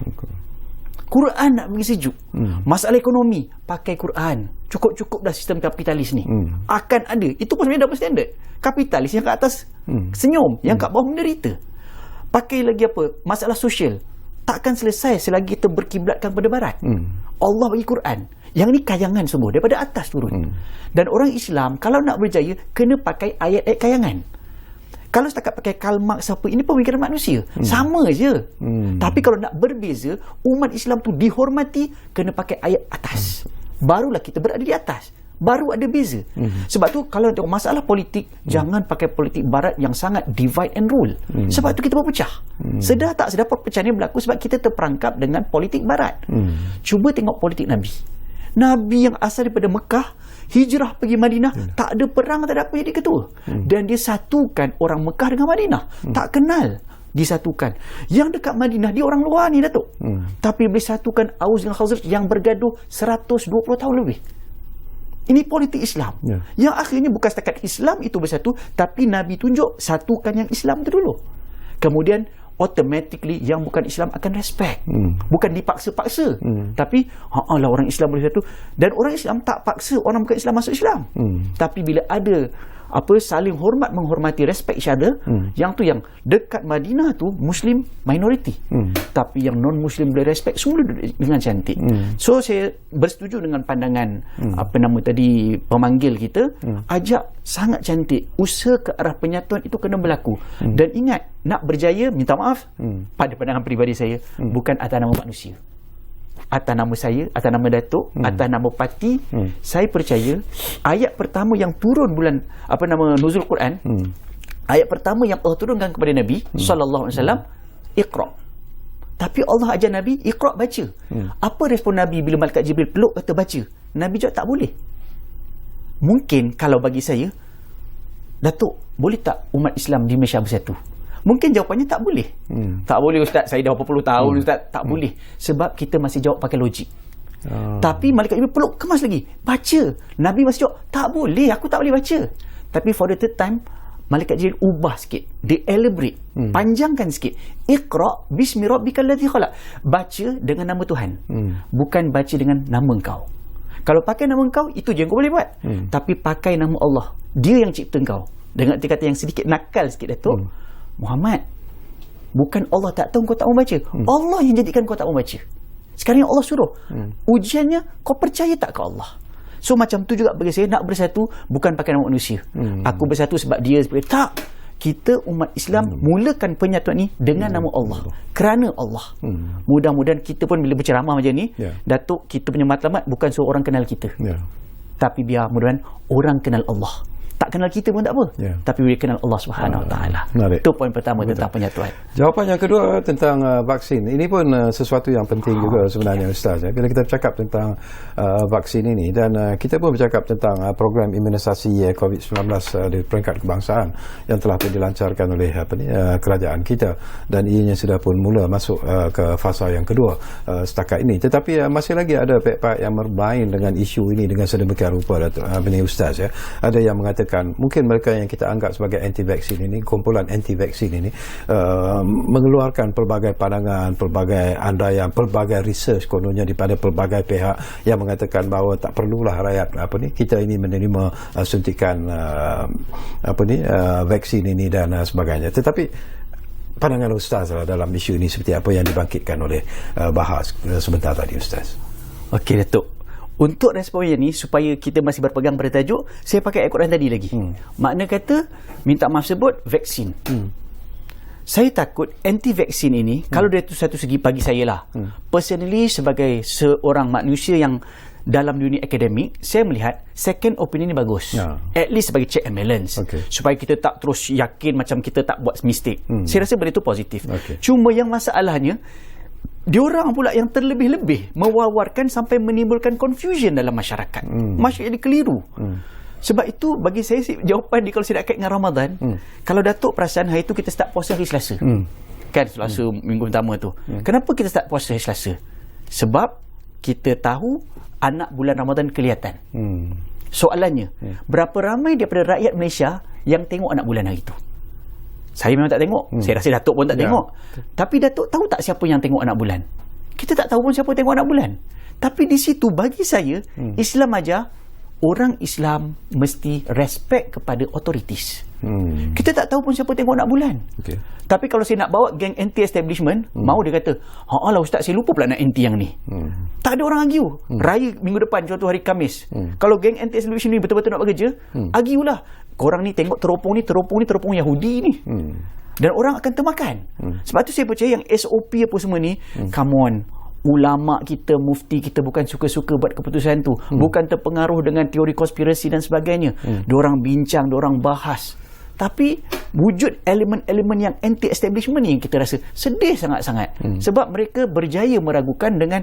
Quran nak bagi sejuk. Masalah ekonomi, pakai Quran. Cukup-cukup dah sistem kapitalis ni. Akan ada. Itu pun sebenarnya double standard. Kapitalis yang kat atas senyum, yang kat bawah menderita. Pakai lagi apa? Masalah sosial. Takkan selesai selagi kita berkiblatkan pada barat. Allah bagi Quran. Yang ni kayangan semua daripada atas turun. Dan orang Islam kalau nak berjaya kena pakai ayat-ayat kayangan. Kalau setakat pakai Karl Marx apa, ini pemikiran manusia. Sama je. Tapi kalau nak berbeza, umat Islam tu dihormati, kena pakai ayat atas. Barulah kita berada di atas. Baru ada beza. Sebab tu kalau tengok masalah politik, jangan pakai politik barat yang sangat divide and rule. Sebab tu kita berpecah. Sedar tak sedar perpecahan ini berlaku sebab kita terperangkap dengan politik barat. Cuba tengok politik Nabi. Nabi yang asal daripada Mekah, hijrah pergi Madinah, tak ada perang, tak ada apa, jadi ketua. Dan dia satukan orang Mekah dengan Madinah. Tak kenal, disatukan. Yang dekat Madinah, dia orang luar ni Datuk. Tapi boleh satukan Aus dengan Khazraj yang bergaduh 120 tahun lebih. Ini politik Islam. Yang akhirnya bukan setakat Islam itu bersatu, tapi Nabi tunjuk satukan yang Islam itu dulu. Kemudian automatically yang bukan Islam akan respect. Bukan dipaksa-paksa. Tapi lah orang Islam boleh satu. Dan orang Islam tak paksa orang bukan Islam masuk Islam. Tapi bila ada saling hormat menghormati, respect each other, yang tu yang dekat Madinah tu Muslim minority. Tapi yang non Muslim boleh respect semua dengan cantik. So saya bersetuju dengan pandangan pemanggil kita, ajak sangat cantik. Usaha ke arah penyatuan itu kena berlaku. Dan ingat, nak berjaya, minta maaf pada pandangan peribadi saya, bukan atas nama manusia, atas nama saya, atas nama Datuk, atas nama parti. Saya percaya ayat pertama yang turun bulan nuzul Quran, ayat pertama yang Allah turunkan kepada Nabi sallallahu alaihi wasallam, Iqra. Tapi Allah ajar Nabi Iqra, baca. Apa respon Nabi bila malaikat Jibril peluk kata baca? Nabi jawab tak boleh. Mungkin kalau bagi saya, Datuk, boleh tak umat Islam di Malaysia bersatu? Mungkin jawapannya tak boleh. Tak boleh Ustaz, saya dah berapa puluh tahun Ustaz, tak boleh. Sebab kita masih jawab pakai logik. Tapi malaikat Jibril peluk, kemas lagi, baca. Nabi masih jawab, tak boleh, aku tak boleh baca. Tapi for the third time, malaikat Jibril ubah sikit, dia elaborate, panjangkan sikit. Iqra bismi rabbikal ladzi khalaq. Baca dengan nama Tuhan. Bukan baca dengan nama engkau. Kalau pakai nama engkau, itu je yang kau boleh buat. Tapi pakai nama Allah, dia yang cipta engkau. Dengan arti kata yang sedikit nakal sikit, Datuk, Muhammad, bukan Allah tak tahu kau tak mau baca. Allah yang jadikan kau tak mau baca. Sekarang yang Allah suruh. Ujiannya, kau percaya tak ke Allah? So macam tu juga bagi saya, nak bersatu bukan pakai nama manusia. Aku bersatu sebab dia seperti, tak. Kita umat Islam mulakan penyatuan ni dengan nama Allah. Kerana Allah. Mudah-mudahan kita pun bila berceramah macam ni, Datuk, kita punya matlamat bukan suruh orang kenal kita. Tapi biar mudah-mudahan orang kenal Allah. Tak kenal kita pun tak apa, tapi boleh kenal Allah Subhanahu Wa Taala. Itu poin pertama tentang penyatuan. Jawapan yang kedua tentang vaksin. Ini pun sesuatu yang penting juga sebenarnya Ustaz. Bila kita bercakap tentang vaksin ini, dan kita pun bercakap tentang program imunisasi COVID-19 di peringkat kebangsaan yang telah pun dilancarkan oleh kerajaan kita, dan ianya sudah pun mula masuk ke fasa yang kedua setakat ini. Tetapi masih lagi ada pihak-pihak yang bermain dengan isu ini dengan sedemikian rupa, Ustaz. Ada yang mengatakan mungkin mereka yang kita anggap sebagai anti-vaksin ini, kumpulan anti-vaksin ini, mengeluarkan pelbagai pandangan, pelbagai andaian, pelbagai research kononnya daripada pelbagai pihak yang mengatakan bahawa tak perlulah rakyat kita ini menerima suntikan vaksin ini dan sebagainya. Tetapi pandangan Ustaz dalam isu ini seperti apa yang dibangkitkan oleh bahas sebentar tadi, Ustaz? Okey, Datuk. Untuk respon yang ni, supaya kita masih berpegang pada tajuk, saya pakai ayat Quran tadi lagi. Makna kata, minta maaf sebut, vaksin. Saya takut anti-vaksin ini, kalau dari satu segi bagi saya lah, personally sebagai seorang manusia yang dalam dunia akademik, saya melihat second opinion ni bagus. At least sebagai check and balance. Supaya kita tak terus yakin macam kita tak buat mistake. Saya rasa benda itu positif. Cuma yang masalahnya, diorang pula yang terlebih-lebih mewawarkan sampai menimbulkan confusion dalam masyarakat. Masyarakat jadi keliru. Sebab itu bagi saya jawapan kalau saya nak kait dengan Ramadan, kalau Datuk perasan hari itu kita start puasa hari Selasa. Kan Selasa minggu pertama tu. Kenapa kita start puasa hari Selasa? Sebab kita tahu anak bulan Ramadan kelihatan. Soalannya, berapa ramai daripada rakyat Malaysia yang tengok anak bulan hari itu? Saya memang tak tengok. Saya rasa Datuk pun tak tengok. Tapi Datuk tahu tak siapa yang tengok anak bulan? Kita tak tahu pun siapa tengok anak bulan. Tapi di situ bagi saya, Islam ajar orang Islam mesti respect kepada authorities. Kita tak tahu pun siapa tengok nak bulan. Okay. Tapi kalau saya nak bawa geng anti-establishment, mau dia kata, "Alah ustaz, saya lupa pula nak anti yang ni." Tak ada orang argue. Raya minggu depan, contoh hari Khamis. Kalau geng anti-establishment ni betul-betul nak bekerja, argue lah. Korang ni tengok teropong ni Yahudi ni. Dan orang akan termakan. Sebab tu saya percaya yang SOP apa semua ni, come on, ulama kita, mufti kita bukan suka-suka buat keputusan tu, bukan terpengaruh dengan teori konspirasi dan sebagainya. Diorang bincang, diorang bahas. Tapi wujud elemen-elemen yang anti-establishment ni yang kita rasa sedih sangat-sangat. Sebab mereka berjaya meragukan dengan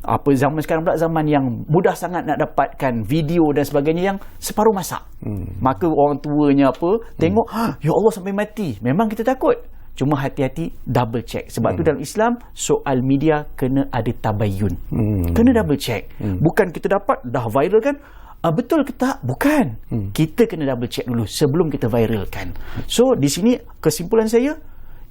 zaman sekarang pula zaman yang mudah sangat nak dapatkan video dan sebagainya yang separuh masak. Maka orang tuanya tengok, ya Allah sampai mati. Memang kita takut. Cuma hati-hati, double check. Sebab tu dalam Islam, soal media kena ada tabayun. Kena double check. Bukan kita dapat, dah viral kan, betul ke tak? Bukan. Kita kena double check dulu sebelum kita viralkan. So, di sini kesimpulan saya,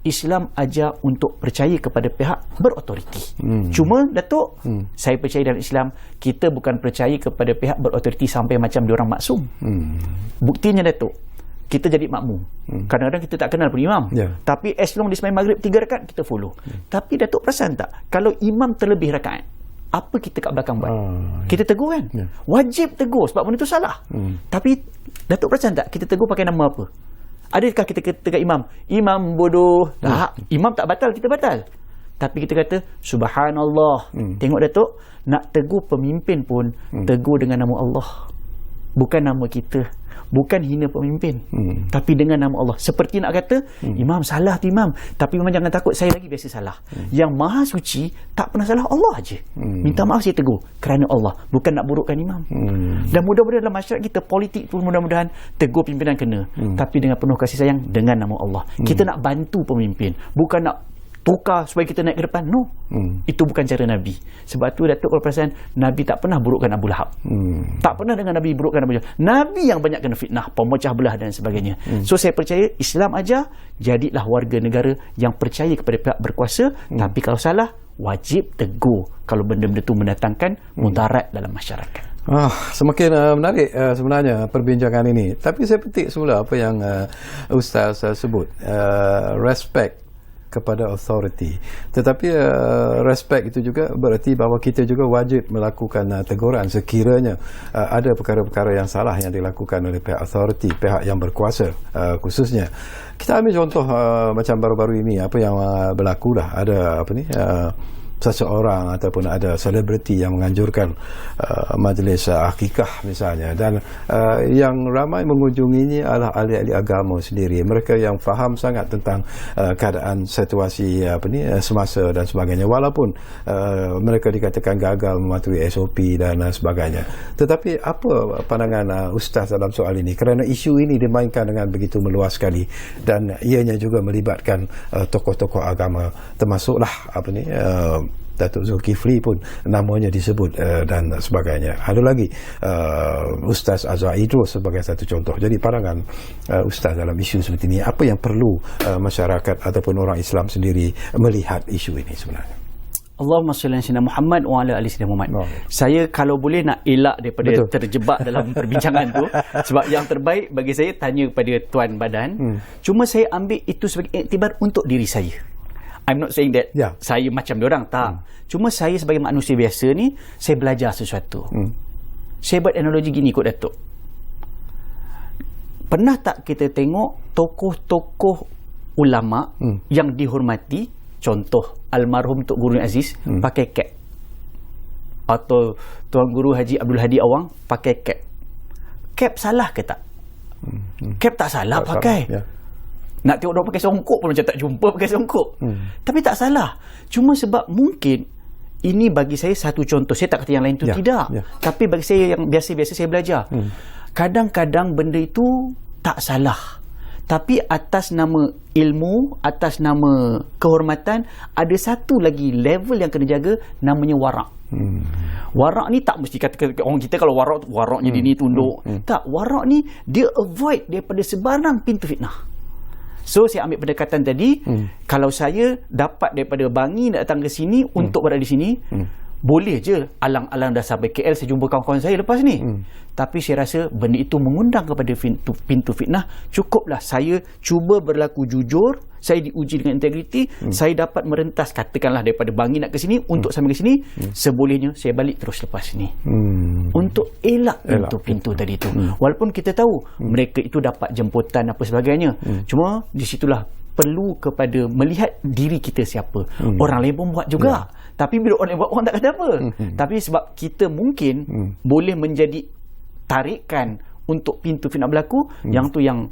Islam ajar untuk percaya kepada pihak berotoriti. Cuma Datuk, saya percaya dalam Islam, kita bukan percaya kepada pihak berotoriti sampai macam diorang maksum. Buktinya Datuk, kita jadi makmum. Kadang-kadang kita tak kenal pun imam. Tapi as long dia sembahyang maghrib 3 rakaat, kita follow. Tapi Datuk perasan tak, kalau imam terlebih rakaat, apa kita kat belakang buat? Kita tegur kan? Wajib tegur sebab benda tu salah. Tapi Datuk perasan tak, kita tegur pakai nama apa? Adakah kita kata imam, imam bodoh? Tak, imam tak batal, kita batal. Tapi kita kata subhanallah. Tengok Datuk, nak tegur pemimpin pun tegur dengan nama Allah, bukan nama kita. Bukan hina pemimpin, tapi dengan nama Allah. Seperti nak kata, imam salah tu imam, tapi memang jangan takut, saya lagi biasa salah. Yang maha suci tak pernah salah, Allah aja. Minta maaf saya tegur kerana Allah, bukan nak burukkan imam. Dan mudah-mudahan dalam masyarakat kita, politik pun mudah-mudahan tegur pimpinan kena, tapi dengan penuh kasih sayang, dengan nama Allah. Kita nak bantu pemimpin, bukan nak tukar supaya kita naik ke depan. No, itu bukan cara Nabi. Sebab tu Datuk kalau perasan, Nabi tak pernah burukkan Abu Lahab. Tak pernah dengan Nabi burukkan Abu Lahab. Nabi yang banyak kena fitnah, pemecah belah dan sebagainya. So saya percaya Islam ajar, jadilah warga negara yang percaya kepada pihak berkuasa. Tapi kalau salah, wajib tegur kalau benda-benda itu mendatangkan mudarat dalam masyarakat. Semakin menarik sebenarnya perbincangan ini. Tapi saya petik semula apa yang Ustaz sebut, respect kepada authority. Tetapi respect itu juga berarti bahawa kita juga wajib melakukan teguran sekiranya ada perkara-perkara yang salah yang dilakukan oleh pihak authority, pihak yang berkuasa khususnya. Kita ambil contoh macam baru-baru ini apa yang berlaku dah, ada seseorang ataupun ada selebriti yang menganjurkan majlis akikah misalnya, dan yang ramai mengunjunginya adalah ahli-ahli agama sendiri, mereka yang faham sangat tentang keadaan situasi semasa dan sebagainya, walaupun mereka dikatakan gagal mematuhi SOP dan sebagainya. Tetapi apa pandangan Ustaz dalam soal ini, kerana isu ini dimainkan dengan begitu meluas sekali dan ianya juga melibatkan tokoh-tokoh agama, termasuklah Datuk Zulkifli pun namanya disebut dan sebagainya. Ada lagi Ustaz Azhar Idrus sebagai satu contoh. Jadi pandangan Ustaz dalam isu seperti ini, apa yang perlu masyarakat ataupun orang Islam sendiri melihat isu ini sebenarnya? Allahumma salli ala sayyidina Muhammad wa ala ali sayyidina Muhammad. Saya kalau boleh nak elak daripada terjebak dalam perbincangan tu, sebab yang terbaik bagi saya tanya kepada Tuan Badan. Cuma saya ambil itu sebagai iktibar untuk diri saya. I'm not saying that saya macam diorang, tak. Cuma saya sebagai manusia biasa ni, saya belajar sesuatu. Saya buat analogi gini kot Datuk. Pernah tak kita tengok tokoh-tokoh ulama yang dihormati, contoh almarhum Tok Guru Aziz pakai cap, atau Tuan Guru Haji Abdul Hadi Awang pakai cap. Cap salah ke tak? Cap tak salah tak pakai. Nak tengok dia pakai songkok pun macam tak jumpa pakai songkok. Tapi tak salah. Cuma sebab mungkin ini bagi saya satu contoh. Saya tak kata yang lain tu tidak. Tapi bagi saya yang biasa-biasa saya belajar. Kadang-kadang benda itu tak salah. Tapi atas nama ilmu, atas nama kehormatan, ada satu lagi level yang kena jaga, namanya warak. Warak ni tak mesti kata orang kita kalau waraknya dia ni tunduk. Tak, warak ni dia avoid daripada sebarang pintu fitnah. So saya ambil pendekatan tadi, kalau saya dapat daripada Bangi nak datang ke sini untuk berada di sini, boleh je alang-alang dah sampai KL, saya jumpa kawan-kawan saya lepas ni. Tapi saya rasa benda itu mengundang kepada pintu fitnah. Cukuplah saya cuba berlaku jujur, saya diuji dengan integriti, saya dapat merentas katakanlah daripada Bangi nak ke sini untuk sampai ke sini, sebolehnya saya balik terus lepas ni. Untuk elak pintu-pintu tadi tu. Walaupun kita tahu mereka itu dapat jemputan apa sebagainya. Cuma di situlah perlu kepada melihat diri kita siapa. Orang lain pun buat juga. Tapi bila orang lain buat, orang tak kata apa. Tapi sebab kita mungkin boleh menjadi tarikan untuk pintu fitnah berlaku, yang tu yang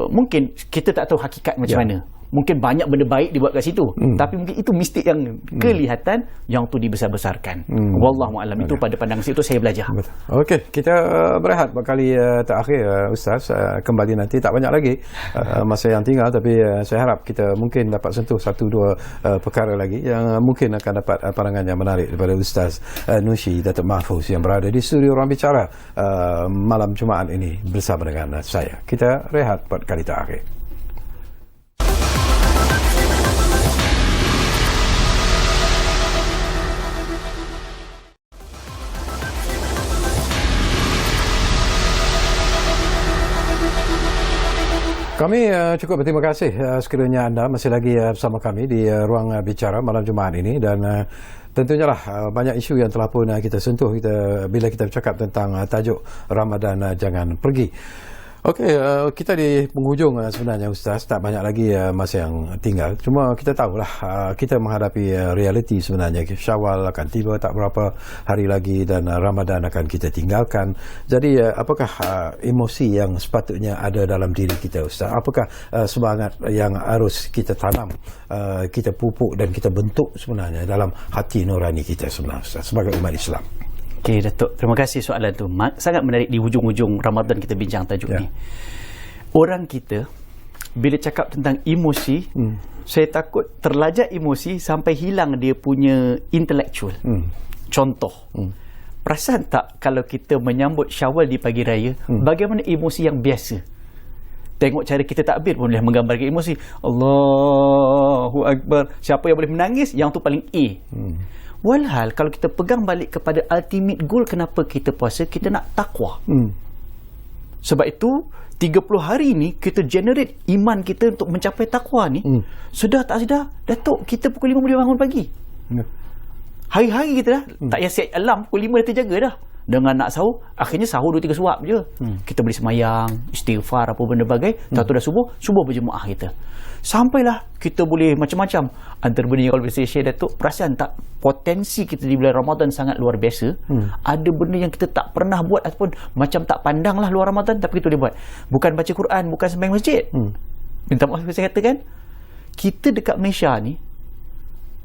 mungkin kita tak tahu hakikat macam mana. Mungkin banyak benda baik dibuat kat situ, tapi mungkin itu mistik yang kelihatan, yang tu dibesar-besarkan. Wallahu a'lam. Itu pada pandangan situ saya belajar. Okey, kita berehat kali terakhir, Ustaz. Kembali nanti, tak banyak lagi masa yang tinggal, tapi saya harap kita mungkin dapat sentuh satu dua perkara lagi yang mungkin akan dapat pandangan yang menarik daripada Ustaz Nushi Datuk Mahfuz yang berada di studio Ruang Bicara malam Jumaat ini bersama dengan saya. Kita rehat pada kali terakhir. Kami cukup berterima kasih sekiranya anda masih lagi bersama kami di Ruang Bicara malam Jumaat ini, dan tentunya lah banyak isu yang telah pun kita sentuh bila kita bercakap tentang tajuk Ramadan Jangan Pergi. Okey, kita di penghujung sebenarnya, Ustaz. Tak banyak lagi masa yang tinggal. Cuma kita tahulah kita menghadapi realiti sebenarnya. Syawal akan tiba tak berapa hari lagi dan Ramadan akan kita tinggalkan. Jadi apakah emosi yang sepatutnya ada dalam diri kita, Ustaz? Apakah semangat yang harus kita tanam, kita pupuk dan kita bentuk sebenarnya dalam hati nurani kita sebenarnya, Ustaz, sebagai umat Islam? Okey, Datuk. Terima kasih soalan tu. Sangat menarik di hujung-hujung Ramadan kita bincang tajuk ni. Orang kita bila cakap tentang emosi, saya takut terlajak emosi sampai hilang dia punya intellectual. Contoh, perasan tak kalau kita menyambut Syawal di pagi raya, bagaimana emosi yang biasa? Tengok cara kita takbir pun boleh menggambarkan emosi. Allahu Akbar. Siapa yang boleh menangis, yang tu paling A. Walhal kalau kita pegang balik kepada ultimate goal kenapa kita puasa, kita nak takwa. Sebab itu 30 hari ni kita generate iman kita untuk mencapai takwa ni. Sedar tak sedar, Datuk, kita pukul 5 boleh bangun pagi. Hari-hari kita dah tak payah set alarm, pukul 5 dah terjaga dah. Dengan nak sahur, akhirnya sahur 2-3 suap je. Kita boleh semayang, istighfar, apa benda bagai. Tahu dah subuh berjemaah kita. Sampailah kita boleh macam-macam. Antara benda yang kalau saya share, Datuk, perasan tak potensi kita di bulan Ramadan sangat luar biasa. Ada benda yang kita tak pernah buat ataupun macam tak pandang lah luar Ramadan, tapi kita boleh buat. Bukan baca Quran, bukan sembahyang masjid. Minta maaf saya katakan, kita dekat Malaysia ni,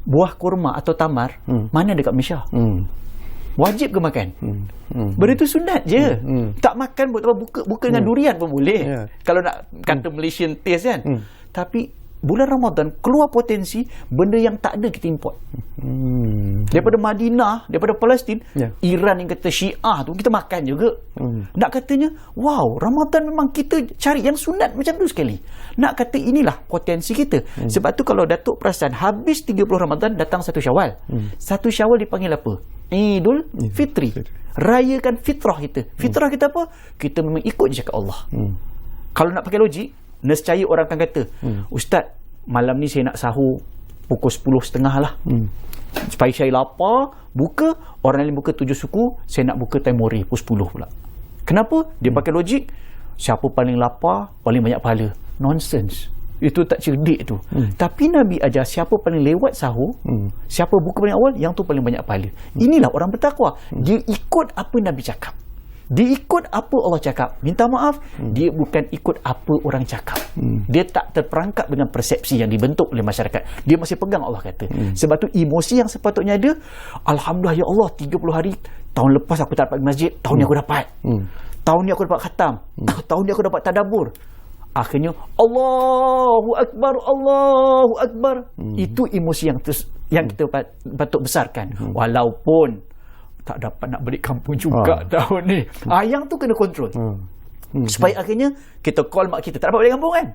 buah kurma atau tamar, mana dekat Malaysia? Wajib ke makan? Benda tu sunat je. Tak makan buka dengan durian pun boleh. Kalau nak kata Malaysian taste kan. Tapi bulan Ramadan keluar potensi benda yang tak ada kita import. Daripada Madinah, daripada Palestin, Iran yang kata Syiah tu kita makan juga. Nak katanya, wow, Ramadan memang kita cari yang sunat macam tu sekali. Nak kata inilah potensi kita. Sebab tu kalau Datuk perasan, habis 30 Ramadan datang 1 Syawal. 1 Syawal dipanggil apa? Idul Fitri. Rayakan fitrah kita. Fitrah kita apa? Kita memang ikut je cakap Allah. Kalau nak pakai logik, nescaya orang akan kata, Ustaz, malam ni saya nak sahur pukul 10.30 lah. Supaya saya lapar, buka, orang lain buka 7 suku, saya nak buka temori pukul 10 pula. Kenapa? Dia pakai logik, siapa paling lapar, paling banyak pahala. Nonsense. Itu tak cerdik tu. Tapi Nabi ajar siapa paling lewat sahur, siapa buka paling awal, yang tu paling banyak pahala. Inilah orang bertakwa. Dia ikut apa Nabi cakap. Dia ikut apa Allah cakap. Minta maaf, dia bukan ikut apa orang cakap. Dia tak terperangkap dengan persepsi yang dibentuk oleh masyarakat. Dia masih pegang Allah kata. Sebab tu emosi yang sepatutnya ada, Alhamdulillah ya Allah, 30 hari tahun lepas aku tak dapat pergi masjid, tahun ni aku dapat. Tahun ni aku dapat khatam. Tahun ni aku dapat tadabbur. Akhirnya Allahu Akbar, Allahu Akbar. Itu emosi yang kita patut besarkan. Walaupun tak dapat nak balik kampung juga tahun ni. Yang tu kena kontrol. Supaya akhirnya kita call mak kita, tak dapat balik kampung kan?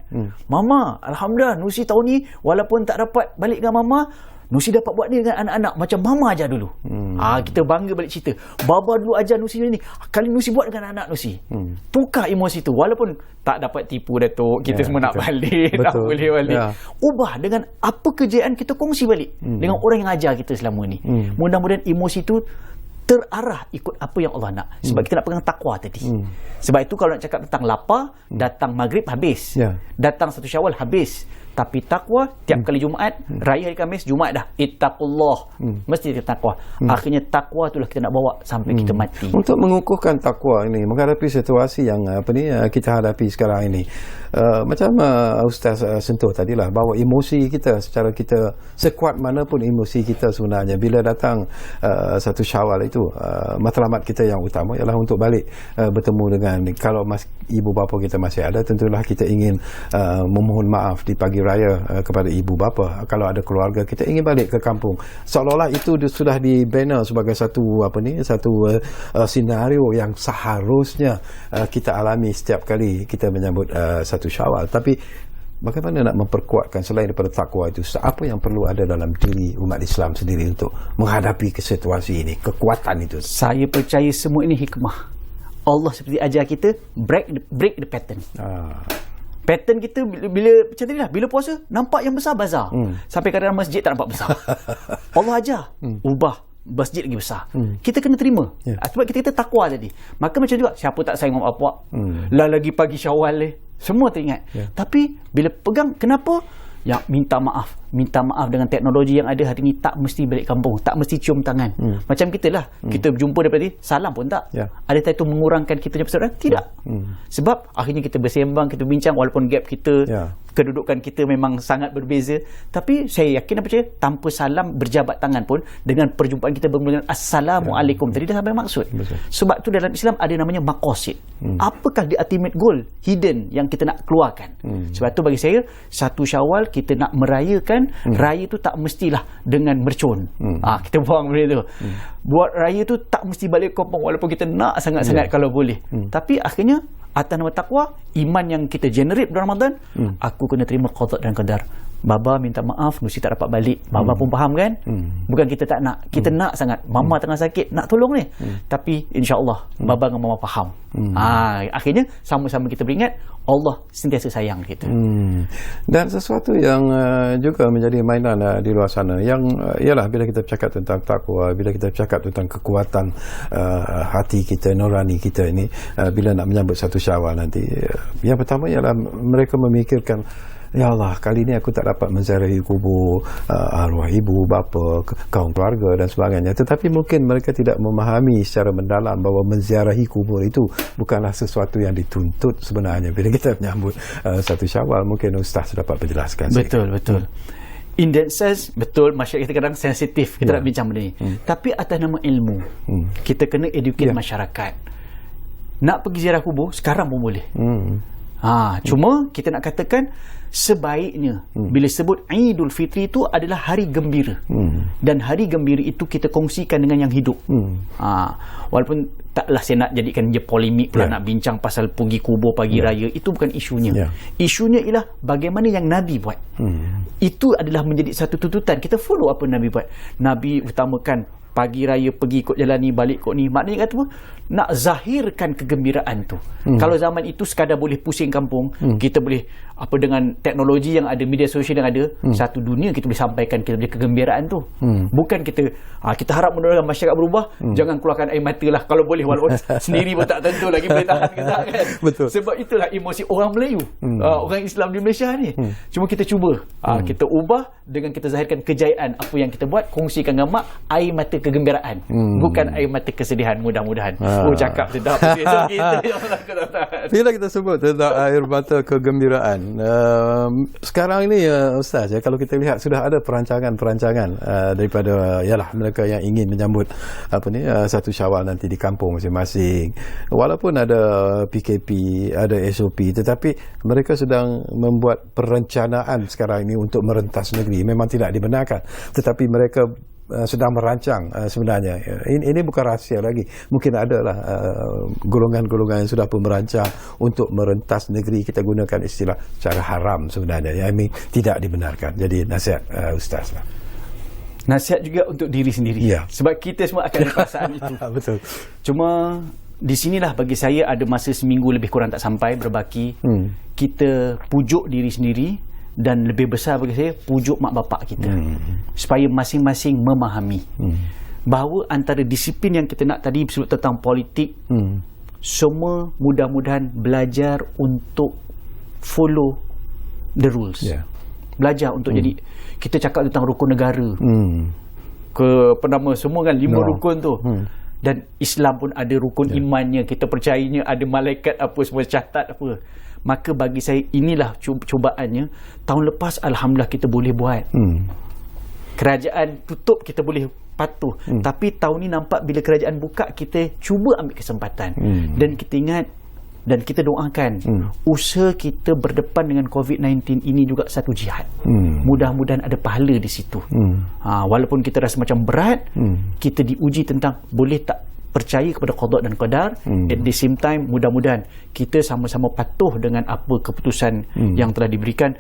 Mama, Alhamdulillah Nusi tahun ni walaupun tak dapat balik dengan Mama, Nusi dapat buat ni dengan anak-anak macam mama ajar dulu. Kita bangga balik cerita. Baba dulu ajar Nusi ni. Kali Nusi buat dengan anak Nusi. Tukar emosi tu. Walaupun tak dapat tipu Datuk. Kita semua nak balik. Tak boleh balik. Ubah dengan apa kejayaan kita kongsi balik. Dengan orang yang ajar kita selama ni. Mudah-mudahan emosi tu terarah ikut apa yang Allah nak. Sebab kita nak pegang takwa tadi. Sebab itu kalau nak cakap tentang lapar, datang maghrib habis. Datang 1 Syawal habis. Tapi takwa tiap kali Jumaat, raya hari Khamis, Jumaat dah. Ittaqullah. Mesti kita takwa. Akhirnya takwa itulah kita nak bawa sampai kita mati. Untuk mengukuhkan takwa ini, menghadapi situasi yang kita hadapi sekarang ini. Macam Ustaz sentuh tadilah, bahawa emosi kita secara kita, sekuat mana pun emosi kita sebenarnya, bila datang 1 Syawal itu, matlamat kita yang utama ialah untuk balik bertemu dengan, kalau ibu bapa kita masih ada, tentulah kita ingin memohon maaf di pagi raya kepada ibu bapa. Kalau ada keluarga, kita ingin balik ke kampung. Seolah-olah itu sudah dibina sebagai satu senario yang seharusnya kita alami setiap kali kita menyambut 1 Syawal. Tapi bagaimana nak memperkuatkan selain daripada takwa itu, apa yang perlu ada dalam diri umat Islam sendiri untuk menghadapi situasi ini, kekuatan itu? Saya percaya semua ini hikmah. Allah seperti ajar kita break the pattern. Pattern kita bila macam tadi lah, bila puasa nampak yang besar bazar. Sampai kadang-kadang masjid tak nampak besar. Allah ajar ubah masjid lagi besar. Kita kena terima. Sebab kita takwa tadi. Maka macam juga, siapa tak sayang mak bapak? Lah lagi pagi Syawal semua teringat. Tapi bila pegang, kenapa? Ya, minta maaf dengan teknologi yang ada hari ni, tak mesti balik kampung, tak mesti cium tangan. Macam kita lah, kita berjumpa daripada salam pun tak. Adakah itu mengurangkan kita punya persaudaraan? Tidak. Sebab akhirnya kita bersembang, kita bincang, walaupun gap kita, kedudukan kita memang sangat berbeza, tapi saya yakin dan percaya tanpa salam berjabat tangan pun, dengan perjumpaan kita bermula dengan Assalamualaikum tadi dah sampai maksud. Sebab tu dalam Islam ada namanya maqasid. Apakah the ultimate goal hidden yang kita nak keluarkan? Sebab tu bagi saya 1 Syawal kita nak merayakan, raya tu tak mestilah dengan mercun. Kita buang benda tu. Buat raya tu tak mesti balik kampung, walaupun kita nak sangat-sangat kalau boleh. Tapi akhirnya atas nama takwa, iman yang kita generate dalam Ramadan, aku kena terima qada dan qadar. Baba minta maaf, Nusi tak dapat balik. Baba pun faham kan? Bukan kita tak nak, kita nak sangat. Mama tengah sakit, nak tolong ni. Tapi insya-Allah Baba dengan Mama faham. Akhirnya sama-sama kita beringat Allah sentiasa sayang kita. Dan sesuatu yang juga menjadi mainan di luar sana, yang ialah bila kita bercakap tentang takwa, bila kita bercakap tentang kekuatan hati kita, nurani kita ini, bila nak menyambut 1 Syawal nanti, yang pertama ialah mereka memikirkan, ya Allah, kali ini aku tak dapat menziarahi kubur arwah ibu, bapa, kaum keluarga dan sebagainya. Tetapi mungkin mereka tidak memahami secara mendalam bahawa menziarahi kubur itu bukanlah sesuatu yang dituntut sebenarnya. Bila kita menyambut 1 Syawal, mungkin Ustaz dapat menjelaskan. Betul. In that sense, betul, masyarakat kita kadang sensitif, kita nak bincang benda ni. Tapi atas nama ilmu, kita kena educate masyarakat. Nak pergi ziarah kubur sekarang pun boleh. Cuma kita nak katakan, sebaiknya bila sebut Idul Fitri itu adalah hari gembira. Dan hari gembira itu kita kongsikan dengan yang hidup. Walaupun taklah saya nak jadikan dia polemik pula, nak bincang pasal pergi kubur pagi raya, itu bukan isunya. Isunya ialah bagaimana yang Nabi buat. Itu adalah menjadi satu tuntutan. Kita follow apa Nabi buat. Nabi utamakan pagi raya pergi ikut jalan ni, balik ikut ni. Maknanya kata apa? Nak zahirkan kegembiraan tu. Kalau zaman itu sekadar boleh pusing kampung, kita boleh apa dengan teknologi yang ada, media sosial yang ada, satu dunia kita boleh sampaikan kita punya kegembiraan tu. Bukan kita harap mudah-mudahan masyarakat berubah, jangan keluarkan air mata lah kalau boleh, walaupun sendiri pun tak tentu lagi boleh tahan ke tak kan. Betul. Sebab itulah emosi orang Melayu, orang Islam di Malaysia ni. Cuma kita cuba kita ubah dengan kita zahirkan kejayaan apa yang kita buat, kongsikan dengan mak air mata kegembiraan, bukan air mata kesedihan. Mudah-mudahan cakap sedap bila kita sebut tentang air mata kegembiraan, sekarang ini Ustaz, kalau kita lihat sudah ada perancangan daripada ialah mereka yang ingin menyambut 1 Syawal nanti di kampung masing-masing. Walaupun ada PKP, ada SOP, tetapi mereka sedang membuat perencanaan sekarang ini untuk merentas negeri. Memang tidak dibenarkan, tetapi mereka sedang merancang sebenarnya. Ini bukan rahsia lagi. Mungkin adalah golongan-golongan yang sudah pun merancang untuk merentas negeri. Kita gunakan istilah secara haram sebenarnya, yang tidak dibenarkan. Jadi nasihat Ustaz lah. Nasihat juga untuk diri sendiri. Ya. Sebab kita semua akan ada perasaan itu. Betul. Cuma di sinilah bagi saya ada masa seminggu lebih kurang tak sampai berbaki. Kita pujuk diri sendiri dan lebih besar bagi saya pujuk mak bapak kita. Supaya masing-masing memahami bahawa antara disiplin yang kita nak tadi sebut tentang politik, semua mudah-mudahan belajar untuk follow the rules. Belajar untuk jadi, kita cakap tentang rukun negara, penama semua kan 5 rukun tu. Dan Islam pun ada rukun imannya, kita percayanya ada malaikat apa semua catat apa. Maka bagi saya inilah cubaannya. Tahun lepas alhamdulillah kita boleh buat. Kerajaan tutup kita boleh patuh. Tapi tahun ni nampak bila kerajaan buka kita cuba ambil kesempatan. Dan kita ingat dan kita doakan usaha kita berdepan dengan COVID-19 ini juga satu jihad. Mudah-mudahan ada pahala di situ. Walaupun kita rasa macam berat, kita diuji tentang boleh tak percaya kepada qada dan qadar. At the same time mudah-mudahan kita sama-sama patuh dengan apa keputusan yang telah diberikan.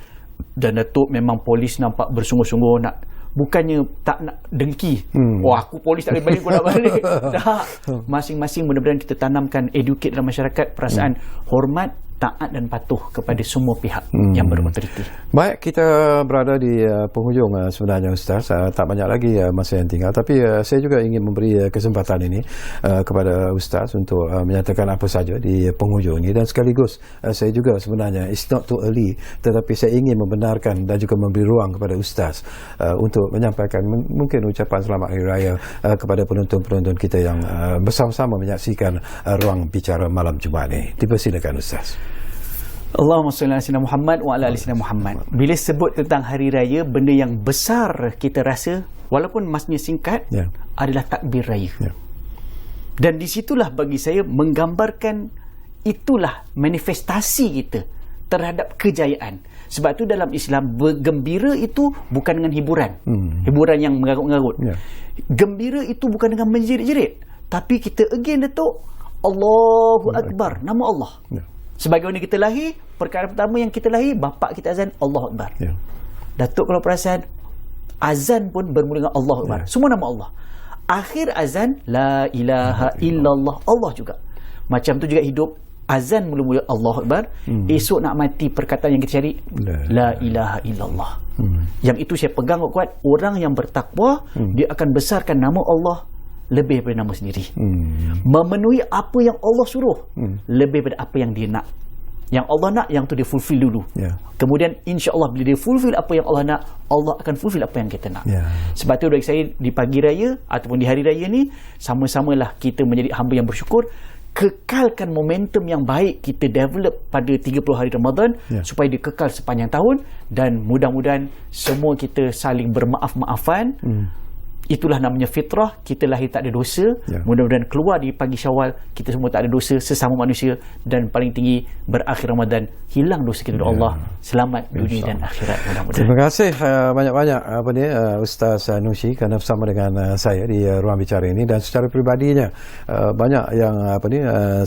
Dan Datuk memang polis nampak bersungguh-sungguh nak, bukannya tak nak dengki. Aku polis tak boleh balik, kau nak balik. Tak. Masing-masing mudah-mudahan kita tanamkan, educate dalam masyarakat perasaan hormat, taat dan patuh kepada semua pihak yang berautoriti. Baik, kita berada di penghujung sebenarnya Ustaz. Tak banyak lagi masa yang tinggal, tapi saya juga ingin memberi kesempatan ini kepada Ustaz untuk menyatakan apa saja di penghujung ini. Dan sekaligus saya juga sebenarnya it's not too early, tetapi saya ingin membenarkan dan juga memberi ruang kepada Ustaz untuk menyampaikan mungkin ucapan selamat hari raya kepada penonton-penonton kita yang bersama-sama menyaksikan ruang bicara malam Jumaat ini. Dipersilakan Ustaz. Allahumma salli ala sayyidina Muhammad wa ala ali sayyidina Muhammad. Bila sebut tentang hari raya, benda yang besar kita rasa walaupun masnya singkat adalah takbir raya. Dan di situlah bagi saya menggambarkan itulah manifestasi kita terhadap kejayaan. Sebab tu dalam Islam bergembira itu bukan dengan hiburan. Hiburan yang mengarut-ngarut. Gembira itu bukan dengan menjerit-jerit, tapi kita again Datuk, Allahu Akbar, nama Allah. Sebagaimana kita lahir, perkara pertama yang kita lahir, bapak kita azan, Allahu Akbar. Datuk kalau perasan, azan pun bermula dengan Allahu Akbar. Semua nama Allah. Akhir azan, La ilaha illallah, Allah juga. Macam tu juga hidup, azan mula-mula Allahu Akbar. Esok nak mati, perkataan yang kita cari, La ilaha illallah. Yang itu saya pegang kuat, orang yang bertakwa, dia akan besarkan nama Allah lebih daripada nama sendiri. Memenuhi apa yang Allah suruh lebih daripada apa yang dia nak. Yang Allah nak, yang tu dia fulfill dulu. Kemudian insya-Allah bila dia fulfill apa yang Allah nak, Allah akan fulfill apa yang kita nak. Sebab tu bagi saya di pagi raya ataupun di hari raya ni, sama-samalah kita menjadi hamba yang bersyukur. Kekalkan momentum yang baik kita develop pada 30 hari Ramadan supaya dia kekal sepanjang tahun. Dan mudah-mudahan semua kita saling bermaaf-maafan. Itulah namanya fitrah. Kita lahir tak ada dosa. Mudah-mudahan keluar di pagi Syawal kita semua tak ada dosa, sesama manusia. Dan paling tinggi berakhir Ramadan, hilang dosa kita dari Allah. Selamat dunia dan akhirat mudah-mudahan. Terima kasih banyak-banyak Ustaz Nushi kerana bersama dengan saya di ruang bicara ini. Dan secara peribadinya banyak yang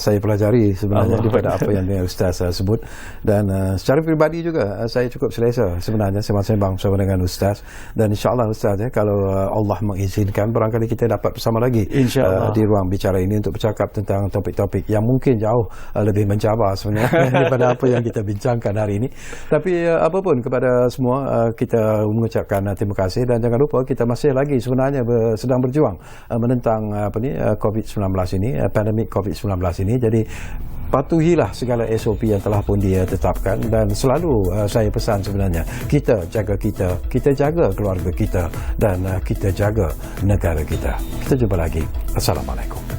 saya pelajari sebenarnya daripada apa yang Ustaz sebut. Dan secara peribadi juga saya cukup selesa sebenarnya sembang-sembang bersama dengan Ustaz. Dan insya-Allah Ustaz kalau Allah mengizinkan, barangkali kita dapat bersama lagi di ruang bicara ini untuk bercakap tentang topik-topik yang mungkin jauh lebih mencabar sebenarnya daripada apa yang kita bincangkan hari ini. Tapi apapun, kepada semua kita mengucapkan terima kasih. Dan jangan lupa kita masih lagi sebenarnya sedang berjuang menentang COVID-19 ini, pandemik COVID-19 ini. Jadi patuhilah segala SOP yang telah pun dia tetapkan. Dan selalu saya pesan sebenarnya, kita jaga keluarga kita, dan kita jaga negara kita. Kita jumpa lagi. Assalamualaikum.